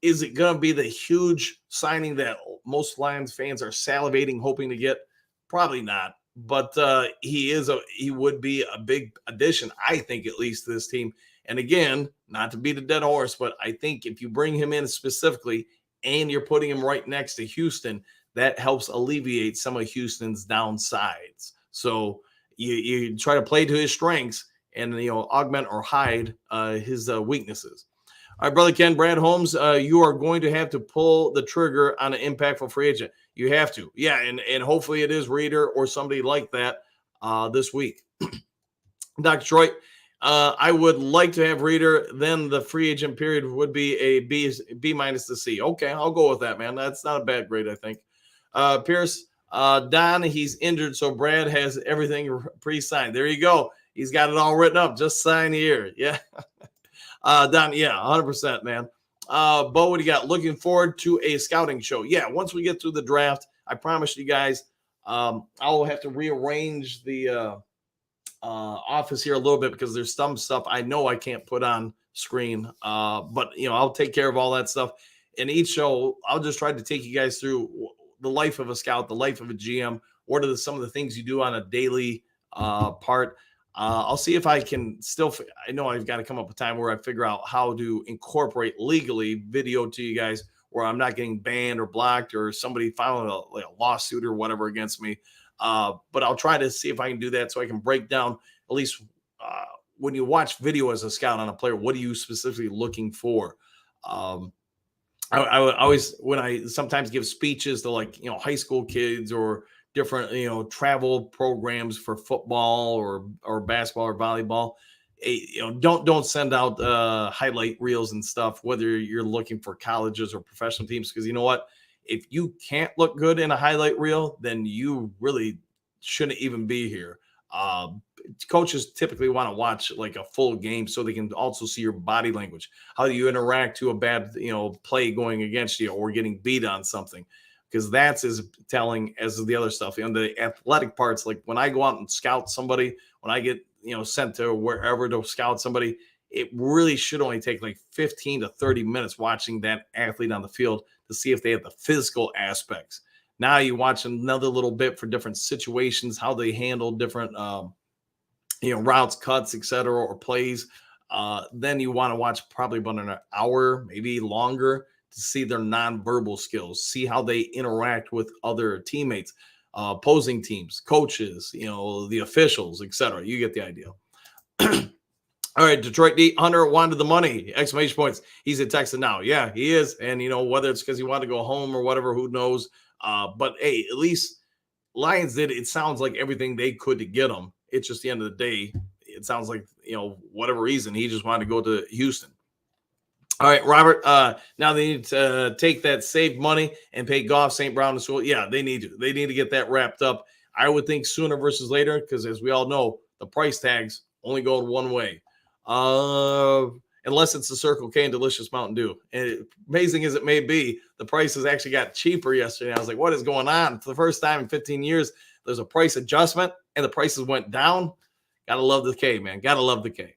is it going to be the huge signing that most Lions fans are salivating, hoping to get? Probably not. But he would be a big addition, I think, at least to this team. And again, not to beat a dead horse, but I think if you bring him in specifically and you're putting him right next to Houston, that helps alleviate some of Houston's downsides. So you try to play to his strengths and augment or hide his weaknesses. All right, brother Ken, Brad Holmes, you are going to have to pull the trigger on an impactful free agent. You have to, yeah, and hopefully it is Reader or somebody like that this week. Dr. Detroit, I would like to have Reader. Then the free agent period would be a B minus to C. Okay, I'll go with that, man. That's not a bad grade, I think. Pierce, Don, he's injured, so Brad has everything pre-signed. There you go. He's got it all written up. Just sign here. Yeah. Don, yeah, 100%, man. Bo, what do you got? Looking forward to a scouting show. Yeah, once we get through the draft, I promise you guys, I'll have to rearrange the office here a little bit because there's some stuff I know I can't put on screen. But I'll take care of all that stuff. In each show, I'll just try to take you guys through the life of a scout, the life of a GM. What are some of the things you do on a daily part? I'll see if I can still. I know I've got to come up with time where I figure out how to incorporate legally video to you guys, where I'm not getting banned or blocked or somebody filing a lawsuit or whatever against me. But I'll try to see if I can do that so I can break down at least when you watch video as a scout on a player, what are you specifically looking for? I always, when I sometimes give speeches to high school kids or different travel programs for football or basketball or volleyball, don't send out highlight reels and stuff, whether you're looking for colleges or professional teams, because you know what, if you can't look good in a highlight reel, then you really shouldn't even be here. Coaches typically want to watch like a full game so they can also see your body language. How do you interact to a bad, play going against you or getting beat on something? Because that's as telling as the other stuff. And the athletic parts, like when I go out and scout somebody, when I get, sent to wherever to scout somebody, it really should only take like 15 to 30 minutes watching that athlete on the field to see if they have the physical aspects. Now you watch another little bit for different situations, how they handle different, routes, cuts, etc., or plays. Then you want to watch probably about an hour, maybe longer, to see their nonverbal skills, see how they interact with other teammates, opposing teams, coaches, the officials, etc. You get the idea. All right, Detroit D. Hunter wanted the money! Exclamation points. He's at Texas now. Yeah, he is. And, whether it's because he wanted to go home or whatever, who knows. But, hey, at least Lions did, it sounds like everything they could to get him. It's just the end of the day. It sounds like, whatever reason, he just wanted to go to Houston. All right, Robert, now they need to take that saved money and pay Goff, St. Brown to school. Yeah, they need to. They need to get that wrapped up. I would think sooner versus later because, as we all know, the price tags only go one way. Unless it's the Circle K and Delicious Mountain Dew. And amazing as it may be, the prices actually got cheaper yesterday. I was like, what is going on? For the first time in 15 years, there's a price adjustment and the prices went down. Gotta love the K, man. Gotta love the K.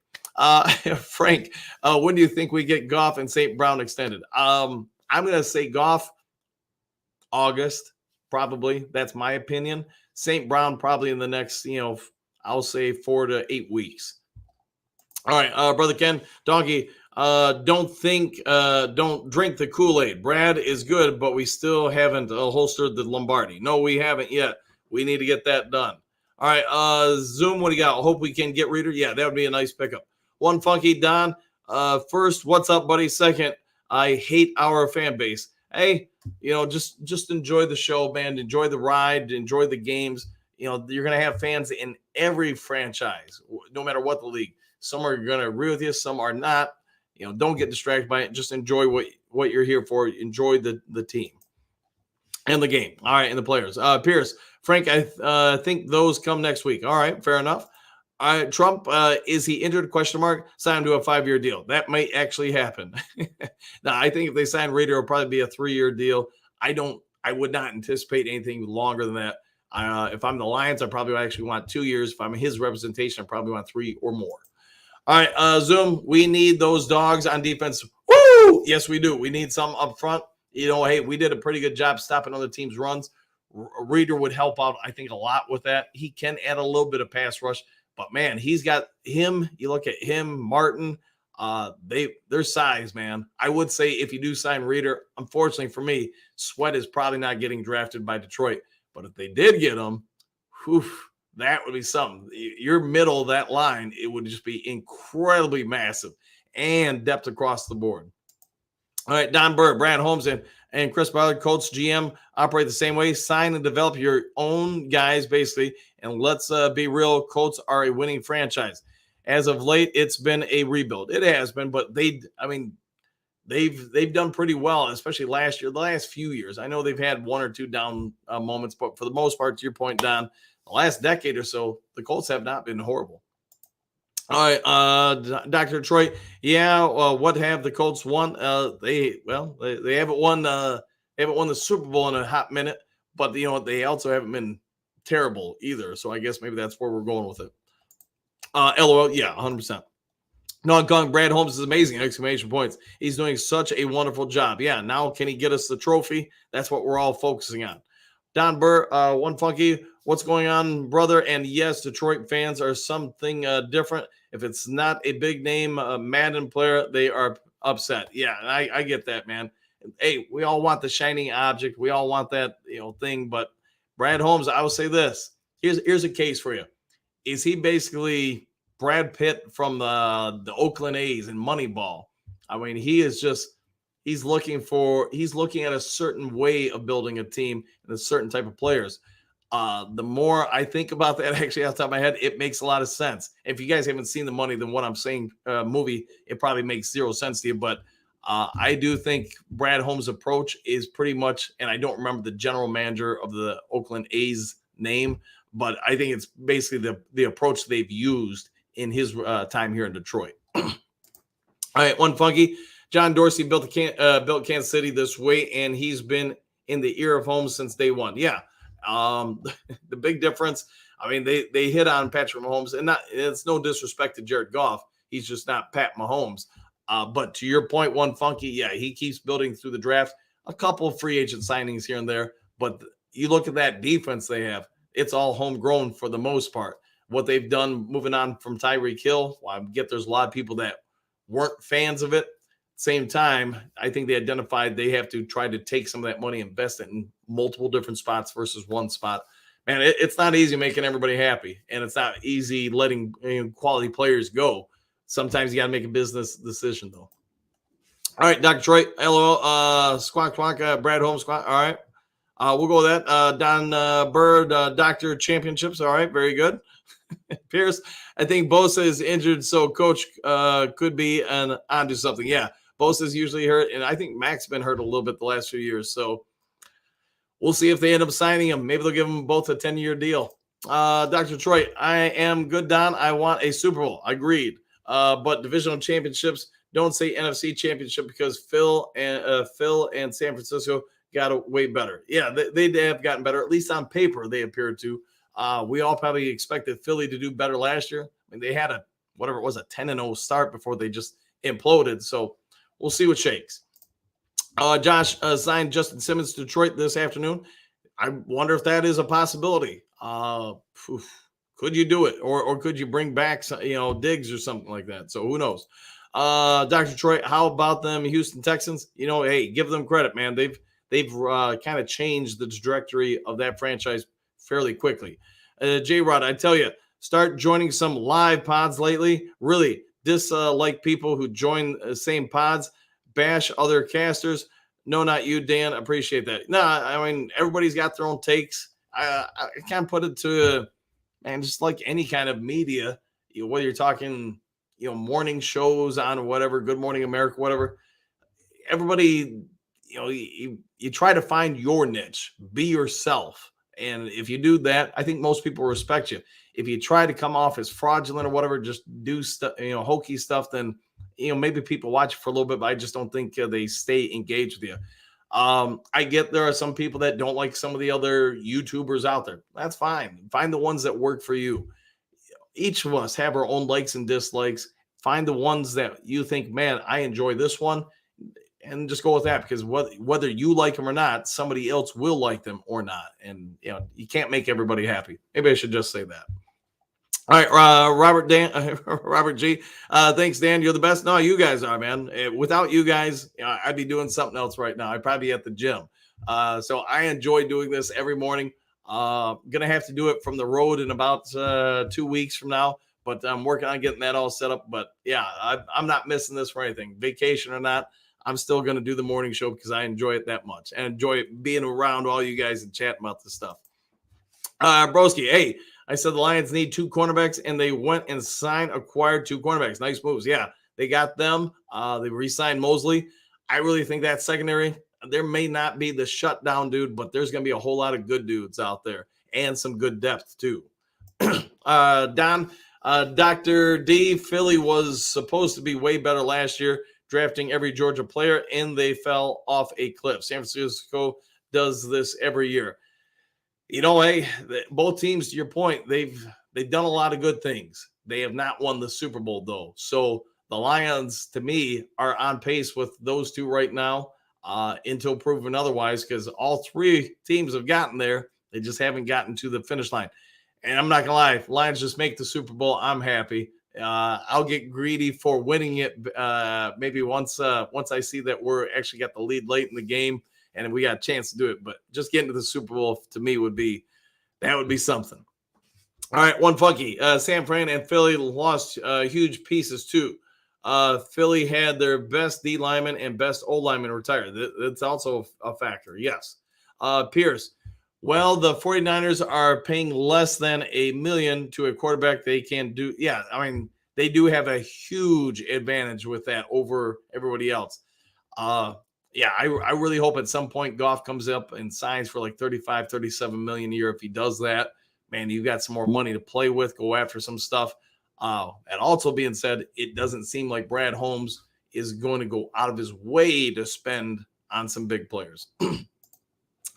Frank, when do you think we get Goff and St. Brown extended? I'm going to say Goff, August, probably. That's my opinion. St. Brown probably in the next, I'll say 4 to 8 weeks. All right, Brother Ken, Donkey, don't drink the Kool-Aid. Brad is good, but we still haven't holstered the Lombardi. No, we haven't yet. We need to get that done. All right, Zoom, what do you got? I hope we can get Reader. Yeah, that would be a nice pickup. One Funky Don. First, what's up, buddy? Second, I hate our fan base. Hey, just enjoy the show, man. Enjoy the ride. Enjoy the games. you're going to have fans in every franchise, no matter what the league. Some are going to agree with you, some are not. Don't get distracted by it. Just enjoy what you're here for. Enjoy the team and the game. All right, and the players. Pierce, Frank, I think those come next week. All right, fair enough. All right, Trump, is he injured? Question mark. Sign him to a 5-year deal. That might actually happen. Now, I think if they sign Rader, it'll probably be a 3-year deal. I would not anticipate anything longer than that. If I'm the Lions, I probably actually want 2 years. If I'm his representation, I probably want 3 or more. All right, Zoom, we need those dogs on defense. Woo! Yes, we do. We need some up front. Hey, we did a pretty good job stopping other teams' runs. Reader would help out, I think, a lot with that. He can add a little bit of pass rush, but man, he's got him. You look at him, Martin. Their size, man. I would say if you do sign Reader, unfortunately for me, Sweat is probably not getting drafted by Detroit. But if they did get him, that would be something. Your middle of that line, it would just be incredibly massive and depth across the board. All right, Don Burr, Brad Holmes, and Chris Ballard, Colts GM, operate the same way. Sign and develop your own guys, basically. And let's be real, Colts are a winning franchise. As of late, it's been a rebuild. It has been, but they've done pretty well, especially last year, the last few years. I know they've had 1 or 2 down moments, but for the most part, to your point, Don, the last decade or so, the Colts have not been horrible. All right, Dr. Detroit. Yeah, what have the Colts won? They haven't won. They haven't won the Super Bowl in a hot minute, but they also haven't been terrible either. So I guess maybe that's where we're going with it. LOL. Yeah, 100%. Non-Kong Brad Holmes is amazing! Exclamation points. He's doing such a wonderful job. Yeah, now can he get us the trophy? That's what we're all focusing on. Don Burr, One Funky, what's going on, brother? And yes, Detroit fans are something different. If it's not a big name Madden player, they are upset. Yeah, I get that, man. Hey, we all want the shining object. We all want that thing. But Brad Holmes, I will say this. Here's a case for you. Is he basically Brad Pitt from the Oakland A's in Moneyball? I mean, he's looking at a certain way of building a team and a certain type of players. The more I think about that, actually, off the top of my head, it makes a lot of sense. If you guys haven't seen the Money Than What I'm Saying movie, it probably makes zero sense to you. But I do think Brad Holmes' approach is pretty much, and I don't remember the general manager of the Oakland A's name, but I think it's basically the approach they've used in his time here in Detroit. All right, One Funky. John Dorsey built Kansas City this way, and he's been in the ear of Holmes since day one. Yeah. The big difference, I mean, they hit on Patrick Mahomes, and it's no disrespect to Jared Goff. He's just not Pat Mahomes. But to your point, One Funky, yeah, he keeps building through the draft. A couple of free agent signings here and there, but you look at that defense they have, it's all homegrown for the most part. What they've done moving on from Tyreek Hill, well, I get there's a lot of people that weren't fans of it. Same time, I think they identified they have to try to take some of that money, invest it in multiple different spots versus one spot. Man, it's not easy making everybody happy, and it's not easy letting quality players go. Sometimes you got to make a business decision, though. All right, Dr. Troy, LOL, squawk, Brad Holmes, squawk. All right, we'll go with that. Don Bird, Dr. Championships. All right, very good. Pierce, I think Bosa is injured, so Coach could be onto something. Yeah, Bosa's usually hurt, and I think Mac's been hurt a little bit the last few years. So we'll see if they end up signing him. Maybe they'll give them both a 10-year deal. Dr. Troy, I am good, Don. I want a Super Bowl. Agreed. But divisional championships, don't say NFC championship because Phil and San Francisco got way better. Yeah, they have gotten better. At least on paper, they appeared to. We all probably expected Philly to do better last year. I mean, they had a 10-0 start before they just imploded. So we'll see what shakes. Josh signed Justin Simmons to Detroit this afternoon. I wonder if that is a possibility. Could you do it, or could you bring back Diggs or something like that? So who knows? Dr. Troy, how about them Houston Texans? Hey, give them credit, man. They've kind of changed the trajectory of that franchise fairly quickly. J-Rod, I tell you, start joining some live pods lately. Really dislike people who join the same pods, bash other casters. No, not you, Dan. Appreciate that. No, I mean, everybody's got their own takes. I can't put it to, man, just like any kind of media, whether you're talking, morning shows on whatever, Good Morning America, whatever, everybody, you try to find your niche, be yourself. And if you do that, I think most people respect you. If you try to come off as fraudulent or whatever, just do stuff, hokey stuff, then, maybe people watch it for a little bit, but I just don't think they stay engaged with you. I get there are some people that don't like some of the other YouTubers out there. That's fine. Find the ones that work for you. Each of us have our own likes and dislikes. Find the ones that you think, man, I enjoy this one, and just go with that, because whether you like them or not, somebody else will like them or not. And, you can't make everybody happy. Maybe I should just say that. All right, Robert G. Thanks, Dan. You're the best. No, you guys are, man. Without you guys, I'd be doing something else right now. I'd probably be at the gym. So I enjoy doing this every morning. Gonna have to do it from the road in about 2 weeks from now, but I'm working on getting that all set up. But yeah, I'm not missing this for anything, vacation or not. I'm still gonna do the morning show because I enjoy it that much and enjoy being around all you guys and chatting about this stuff. Broski, hey, I said the Lions need 2 cornerbacks, and they went and acquired 2 cornerbacks. Nice moves. Yeah, they got them. They re-signed Mosley. I really think that secondary, there may not be the shutdown dude, but there's going to be a whole lot of good dudes out there and some good depth too. Don, Dr. D, Philly was supposed to be way better last year, drafting every Georgia player, and they fell off a cliff. San Francisco does this every year. Hey, both teams, to your point, they've done a lot of good things. They have not won the Super Bowl, though. So the Lions, to me, are on pace with those two right now until proven otherwise, because all 3 teams have gotten there. They just haven't gotten to the finish line. And I'm not going to lie, if Lions just make the Super Bowl, I'm happy. I'll get greedy for winning it maybe once I see that we're actually got the lead late in the game and we got a chance to do it. But just getting to the Super Bowl to me would be something. All right, one funky. San Fran and Philly lost huge pieces too. Philly had their best D lineman and best O lineman retire. That's also a factor. Yes. Pierce. Well, the 49ers are paying less than $1 million to a quarterback. They can do. Yeah, I mean, they do have a huge advantage with that over everybody else. Yeah, I really hope at some point Goff comes up and signs for like 35, 37 million a year. If he does that, man, you've got some more money to play with, go after some stuff. And also being said, it doesn't seem like Brad Holmes is going to go out of his way to spend on some big players. All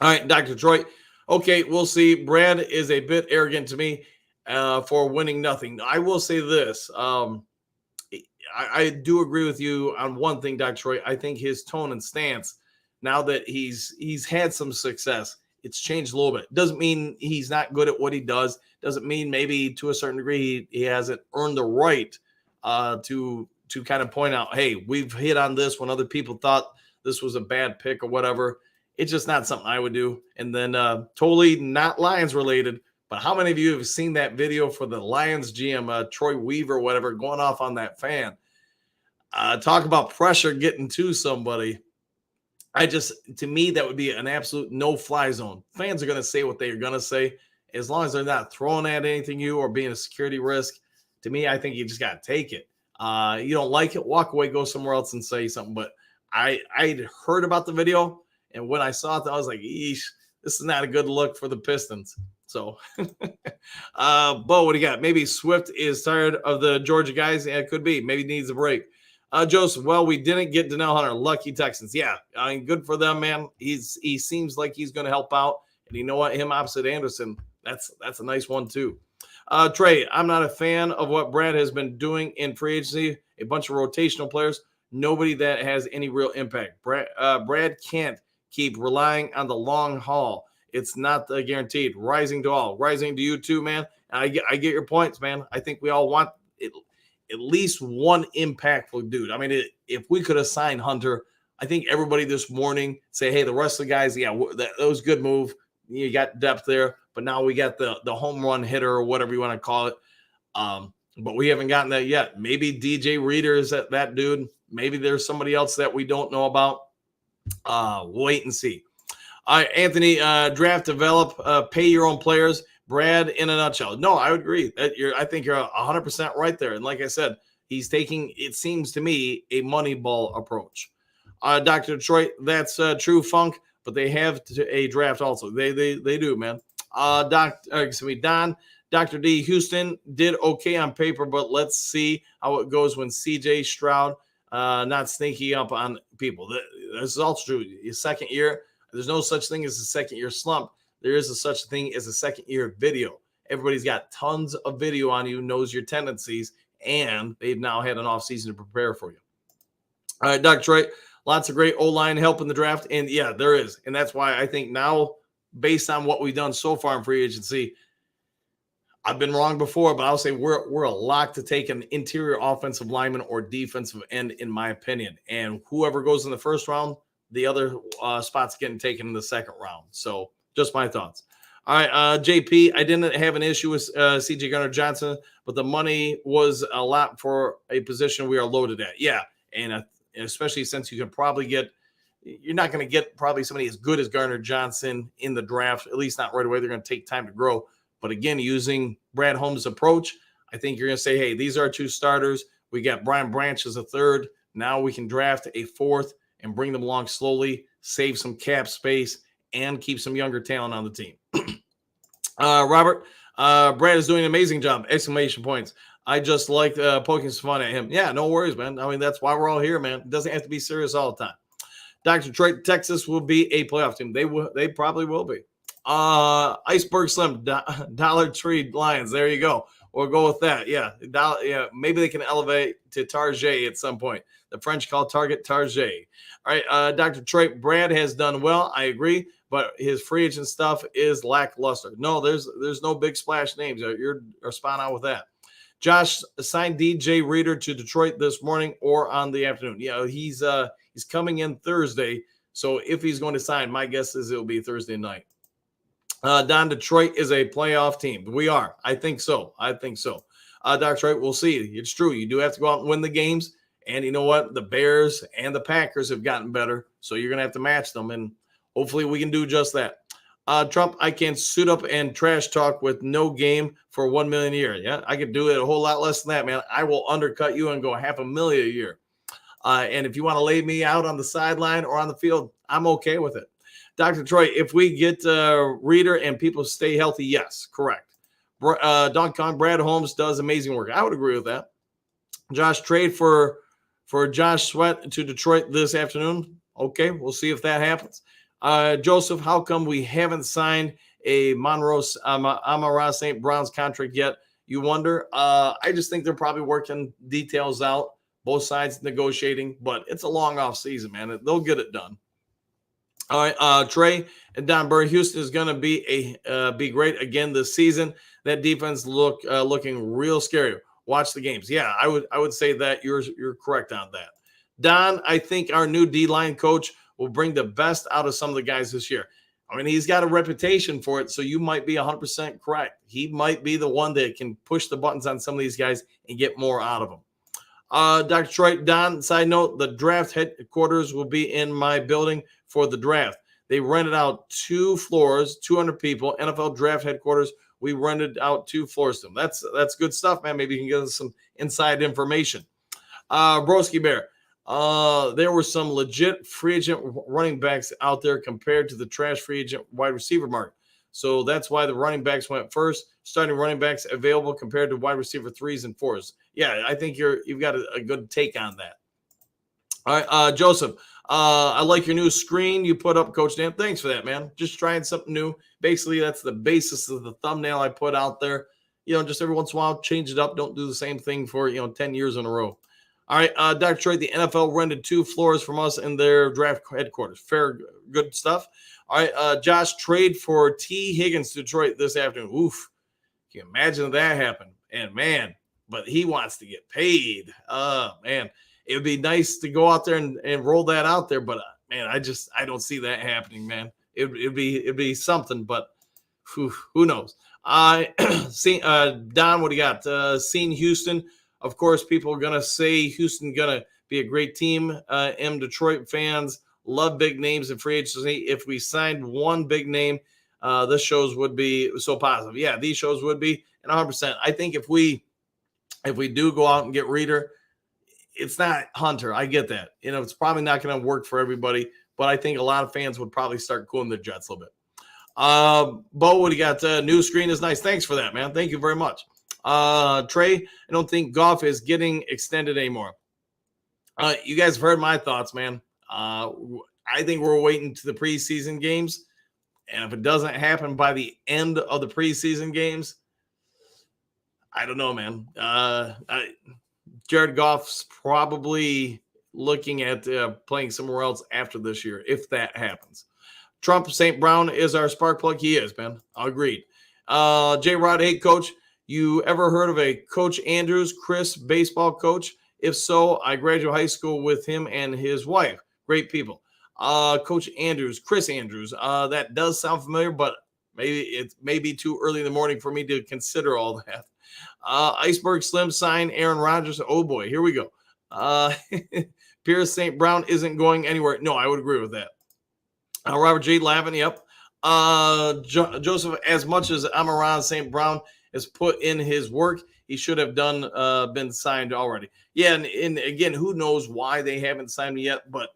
right, Dr. Troy. Okay, we'll see. Brad is a bit arrogant to me for winning nothing. I will say this. I do agree with you on one thing, Dr. Troy. I think his tone and stance, now that he's had some success, it's changed a little bit. Doesn't mean he's not good at what he does. Doesn't mean maybe to a certain degree he hasn't earned the right to kind of point out, hey, we've hit on this when other people thought this was a bad pick or whatever. It's just not something I would do. And then totally not Lions related, but how many of you have seen that video for the Lions GM, Troy Weaver or whatever, going off on that fan? Talk about pressure getting to somebody. To me, that would be an absolute no-fly zone. Fans are going to say what they're going to say. As long as they're not throwing at anything you or being a security risk, to me, I think you just got to take it. You don't like it, walk away, go somewhere else and say something. But I'd heard about the video, and when I saw it, I was like, eesh, this is not a good look for the Pistons. So, Bo, what do you got? Maybe Swift is tired of the Georgia guys. Yeah, it could be. Maybe needs a break. Joseph, well, we didn't get Danielle Hunter. Lucky Texans. Yeah, I mean, good for them, man. He seems like he's going to help out. And you know what? Him opposite Anderson, that's a nice one too. Trey, I'm not a fan of what Brad has been doing in free agency. A bunch of rotational players. Nobody that has any real impact. Brad can't keep relying on the long haul. It's not guaranteed. Rising to all. Rising to you too, man. I get your points, man. I think we all want it. At least one impactful dude. I mean, if we could assign Hunter, I think everybody this morning say, hey, the rest of the guys, yeah, that was a good move. You got depth there, but now we got the home run hitter or whatever you want to call it. But we haven't gotten that yet. Maybe DJ Reader is that dude. Maybe there's somebody else that we don't know about. Wait and see. Anthony, draft, develop, pay your own players. Brad, in a nutshell. No, I would agree. I think you're 100% right there. And like I said, he's taking, it seems to me, a money ball approach. Dr. Detroit, that's true, Funk, but they have a draft also. They do, man. Don, Dr. D, Houston did okay on paper, but let's see how it goes when CJ Stroud not sneaking up on people. This is also true. His second year, there's no such thing as a second year slump. There is a such thing as a second year video. Everybody's got tons of video on you, knows your tendencies, and they've now had an offseason to prepare for you. All right, Dr. Detroit, lots of great O-line help in the draft. And yeah, there is. And that's why I think now, based on what we've done so far in free agency, I've been wrong before, but I'll say we're a lock to take an interior offensive lineman or defensive end, in my opinion. And whoever goes in the first round, the other spots getting taken in the second round. So just my thoughts. All right, JP, I didn't have an issue with Cjgj Garner Johnson, but the money was a lot for a position we are loaded at. Yeah, and especially since you can probably get – you're not going to get probably somebody as good as Garner Johnson in the draft, at least not right away. They're going to take time to grow. But again, using Brad Holmes' approach, I think you're going to say, hey, these are our two starters. We got Brian Branch as a third. Now we can draft a fourth and bring them along slowly, save some cap space, and keep some younger talent on the team. Robert, Brad is doing an amazing job. Exclamation points. I just like poking some fun at him. Yeah, no worries, man. I mean, that's why we're all here, man. It doesn't have to be serious all the time. Dr. Detroit, Texas will be a playoff team. They probably will be. Iceberg Slim, Dollar Tree Lions. There you go. We'll go with that. Yeah, maybe they can elevate to Cjgj at some point. The French call target Cjgj. All right, Dr. Detroit, Brad has done well. I agree, but his free agent stuff is lackluster. No, there's no big splash names. You're spot on with that. Josh signed DJ Reader to Detroit this morning or on the afternoon. Yeah, he's coming in Thursday. So if he's going to sign, my guess is it'll be Thursday night. Don, Detroit is a playoff team. We are. I think so. Dr. Detroit, we'll see. It's true. You do have to go out and win the games. And you know what? The Bears and the Packers have gotten better. So you're going to have to match them. And hopefully we can do just that. Trump, I can suit up and trash talk with no game for $1 million a year. Yeah, I could do it a whole lot less than that, man. I will undercut you and go $500,000 a year. And if you want to lay me out on the sideline or on the field, I'm okay with it. Dr. Detroit, if we get Reader and people stay healthy, yes, correct. Don Kong, Brad Holmes does amazing work. I would agree with that. Josh, trade for Josh Sweat to Detroit this afternoon. Okay, we'll see if that happens. Joseph, how come we haven't signed a Amon-Ra St. Brown's contract yet? You wonder. I just think they're probably working details out, both sides negotiating, but it's a long off season, man. They'll get it done. All right, Trey and Don Burr, Houston is going to be great again this season. That defense looking real scary. Watch the games. Yeah, I would say that you're correct on that. Don, I think our new D-line coach will bring the best out of some of the guys this year. I mean, he's got a reputation for it, so you might be 100% correct. He might be the one that can push the buttons on some of these guys and get more out of them. Dr. Detroit, Don, side note, the draft headquarters will be in my building for the draft. They rented out 2 floors, 200 people, NFL draft headquarters. We rented out 2 floors to them. That's good stuff, man. Maybe you can get us some inside information. Broski Bear, there were some legit free agent running backs out there compared to the trash free agent wide receiver market. So that's why the running backs went first. Starting running backs available compared to wide receiver 3s and 4s. Yeah, I think you've got a good take on that. All right, Joseph, I like your new screen you put up, Coach Dan. Thanks for that, man. Just trying something new. Basically, that's the basis of the thumbnail I put out there. Just every once in a while, change it up. Don't do the same thing for 10 years in a row. All right, Dr. Detroit, the NFL rented 2 floors from us in their draft headquarters. Fair, good stuff. All right, Josh, trade for T. Higgins to Detroit this afternoon. Oof. Can you imagine that happened? And, man, but he wants to get paid. Man, it would be nice to go out there and roll that out there. But, man, I don't see that happening, man. It'd be something, but who knows? Don, what do you got? Seen Houston. Of course, people are going to say Houston going to be a great team. Detroit fans Love big names in free agency. If we signed one big name, this shows would be so positive. Yeah, these shows would be, and 100%. I think if we do go out and get Reader, it's not Hunter. I get that. It's probably not going to work for everybody, but I think a lot of fans would probably start cooling their jets a little bit. Bo, what do you got? New screen is nice. Thanks for that, man. Thank you very much. Trey, I don't think Goff is getting extended anymore. You guys have heard my thoughts, man. I think we're waiting to the preseason games. And if it doesn't happen by the end of the preseason games, I don't know, man. Jared Goff's probably looking at playing somewhere else after this year, if that happens. Trump St. Brown is our spark plug. He is, man. Agreed. J-Rod, hey, coach, you ever heard of a Coach Andrews, Chris, baseball coach? If so, I graduated high school with him and his wife. Great people. Coach Andrews, Chris Andrews. That does sound familiar, but maybe it may be too early in the morning for me to consider all that. Iceberg Slim sign Aaron Rodgers. Oh boy, here we go. Pierce St. Brown isn't going anywhere. No, I would agree with that. Robert J. Lavin, yep. Joseph, as much as Amon-Ra St. Brown has put in his work, he should have been signed already. Yeah, and again, who knows why they haven't signed him yet, but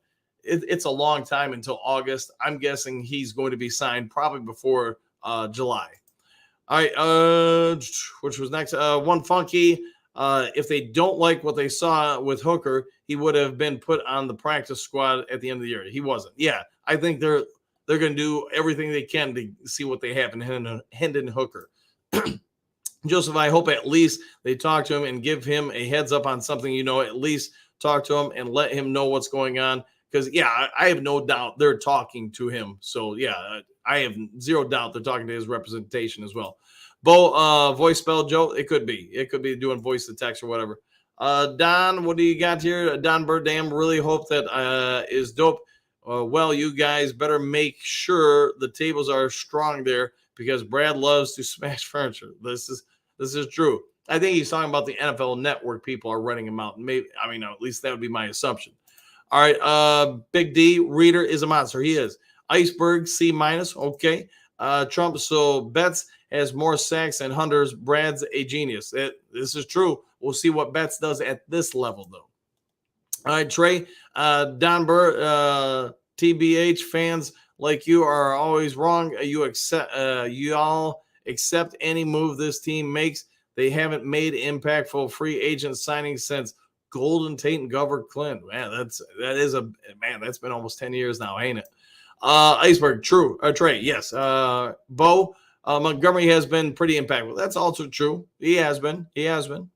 it's a long time until August. I'm guessing he's going to be signed probably before July. All right, which was next? One Funky. If they don't like what they saw with Hooker, he would have been put on the practice squad at the end of the year. He wasn't. Yeah, I think they're going to do everything they can to see what they have in Hendon Hooker. Joseph, I hope at least they talk to him and give him a heads up on something, at least talk to him and let him know what's going on. Because, yeah, I have no doubt they're talking to him. So, yeah, I have zero doubt they're talking to his representation as well. Bo, voice spell, Joe, it could be. It could be doing voice to text or whatever. Don, what do you got here? Don Burdam, really hope that is dope. Well, you guys better make sure the tables are strong there because Brad loves to smash furniture. This is true. I think he's talking about the NFL Network people are renting him out. Maybe, at least that would be my assumption. All right, Big D, Reader is a monster. He is. Iceberg, C-. Okay. Trump, so Betts has more sacks than Hunter's. Brad's a genius. This is true. We'll see what Betts does at this level, though. All right, Trey, Don Burr, TBH fans like you are always wrong. You all accept any move this team makes. They haven't made impactful free agent signings since Golden Tate and Governor Clint. Man, that's been almost 10 years now, ain't it? Iceberg, true. Trey, yes. Bo, Montgomery has been pretty impactful. That's also true. He has been. Medizo,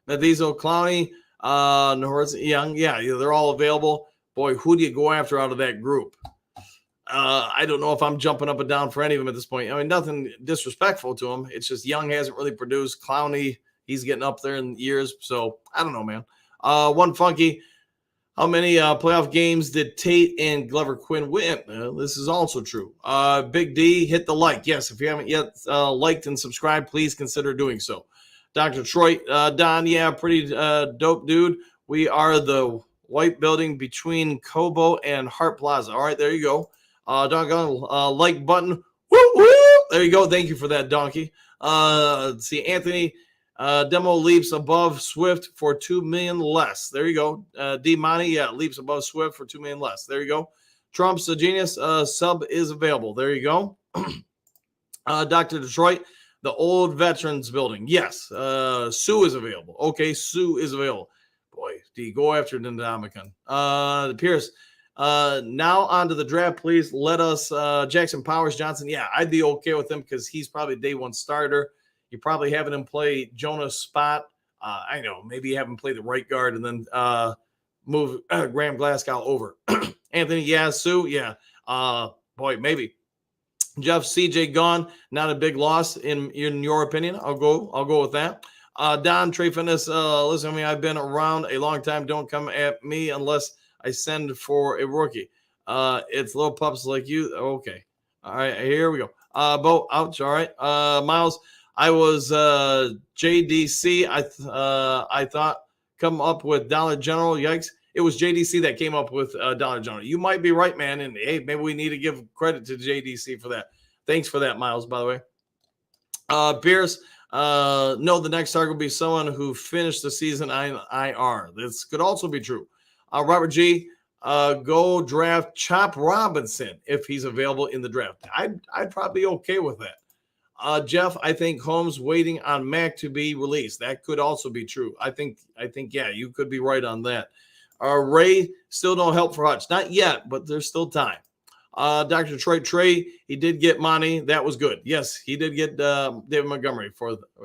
Clowney, Norris, Young, yeah, they're all available. Boy, who do you go after out of that group? I don't know if I'm jumping up and down for any of them at this point. Nothing disrespectful to him. It's just Young hasn't really produced. Clowney, he's getting up there in years. So I don't know, man. One Funky. How many playoff games did Tate and Glover Quinn win? This is also true. Big D, hit the like. Yes, if you haven't yet liked and subscribed, please consider doing so. Dr. Troy, Don, yeah, pretty dope dude. We are the white building between Cobo and Hart Plaza. All right, there you go. Doggone like button. Woo, woo. There you go. Thank you for that, donkey. Let's see, Anthony. Demo leaps above Swift for $2 million less. There you go. D Money, yeah, leaps above Swift for $2 million less. There you go. Trump's a genius. Sub is available. There you go. Dr. Detroit, the old veterans building. Yes. Sue is available. Okay, Sue is available. Boy, do you go after Ndamukong? Pierce. Now on to the draft, please. Let us Jackson Powers Johnson. Yeah, I'd be okay with him because he's probably day one starter. You probably having him play Jonah's spot. I know, maybe have him play the right guard and then move Graham Glasgow over. Anthony, yeah, Sue, yeah. Boy, maybe. Jeff, CJ gone, not a big loss in your opinion. I'll go with that. Don, Trey Fitness, listen to me. I've been around a long time. Don't come at me unless I send for a rookie. It's little pups like you. Okay. All right, here we go. Bo, ouch. All right. Miles, I was JDC. I thought come up with Dollar General. Yikes. it was JDC that came up with Dollar General. You might be right, man. And hey, maybe we need to give credit to JDC for that. Thanks for that, Miles, by the way. Pierce, no, the next target will be someone who finished the season on IR. This could also be true. Robert G, go draft Chop Robinson if he's available in the draft. I'd probably be okay with that. Jeff, I think Holmes waiting on Mac to be released. That could also be true. I think, yeah, you could be right on that. Ray, still no help for Hutch. Not yet, but there's still time. Dr. Detroit Trey, he did get Monty. That was good. Yes, he did get David Montgomery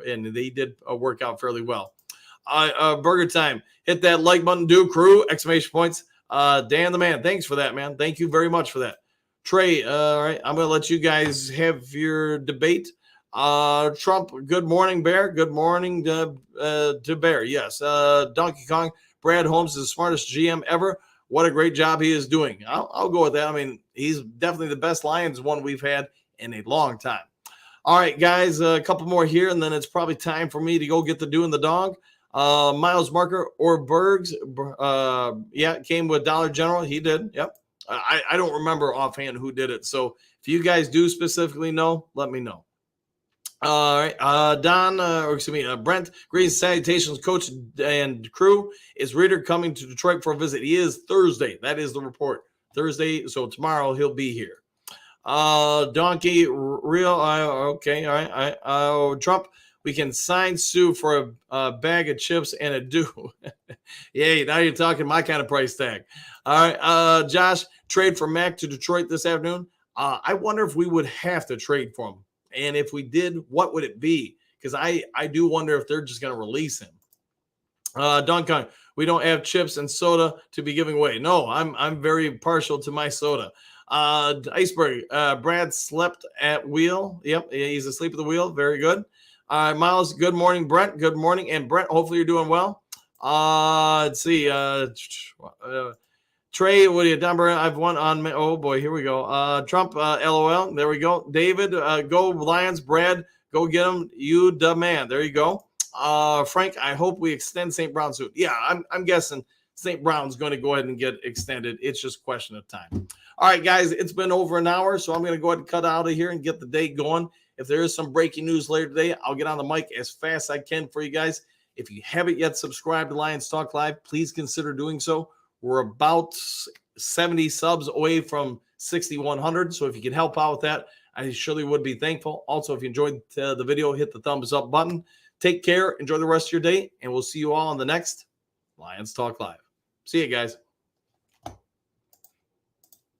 and they did work out fairly well. Burger Time, hit that like button, do crew, exclamation points. Dan the man, thanks for that, man. Thank you very much for that. Trey, all right, I'm going to let you guys have your debate. Trump, good morning, Bear. Good morning to Bear. Yes. Donkey Kong, Brad Holmes is the smartest GM ever. What a great job he is doing. I'll go with that. I mean, he's definitely the best Lions one we've had in a long time. All right, guys, a couple more here, and then it's probably time for me to go get the doing the dog. Miles Marker or Bergs, came with Dollar General. He did. Yep. I don't remember offhand who did it. So if you guys do specifically know, let me know. All right. Brent, greetings, salutations, coach and crew. Is Reader coming to Detroit for a visit? He is Thursday. That is the report. Thursday. So tomorrow he'll be here. Donkey, real. Okay. All right. Trump, we can sign Sue for a bag of chips and a do. Yay. Now you're talking my kind of price tag. All right. Josh, trade for Mac to Detroit this afternoon. I wonder if we would have to trade for him. And if we did, what would it be? Because I do wonder if they're just going to release him. Duncan, we don't have chips and soda to be giving away. No, I'm very partial to my soda. Iceberg, Brad slept at wheel. Yep, he's asleep at the wheel. Very good. Miles, good morning, Brent. Good morning. And Brent, hopefully you're doing well. Let's see. Trey, what are you, Denver? I've won on. Oh boy, here we go. Trump, LOL. There we go. David, go Lions. Brad, go get him. You the man. There you go. Frank, I hope we extend St. Brown's suit. Yeah, I'm guessing St. Brown's going to go ahead and get extended. It's just a question of time. All right, guys, it's been over an hour, so I'm going to go ahead and cut out of here and get the day going. If there is some breaking news later today, I'll get on the mic as fast as I can for you guys. If you haven't yet subscribed to Lions Talk Live, please consider doing so. We're about 70 subs away from 6,100. So if you can help out with that, I surely would be thankful. Also, if you enjoyed the video, hit the thumbs up button. Take care. Enjoy the rest of your day. And we'll see you all on the next Lions Talk Live. See you guys.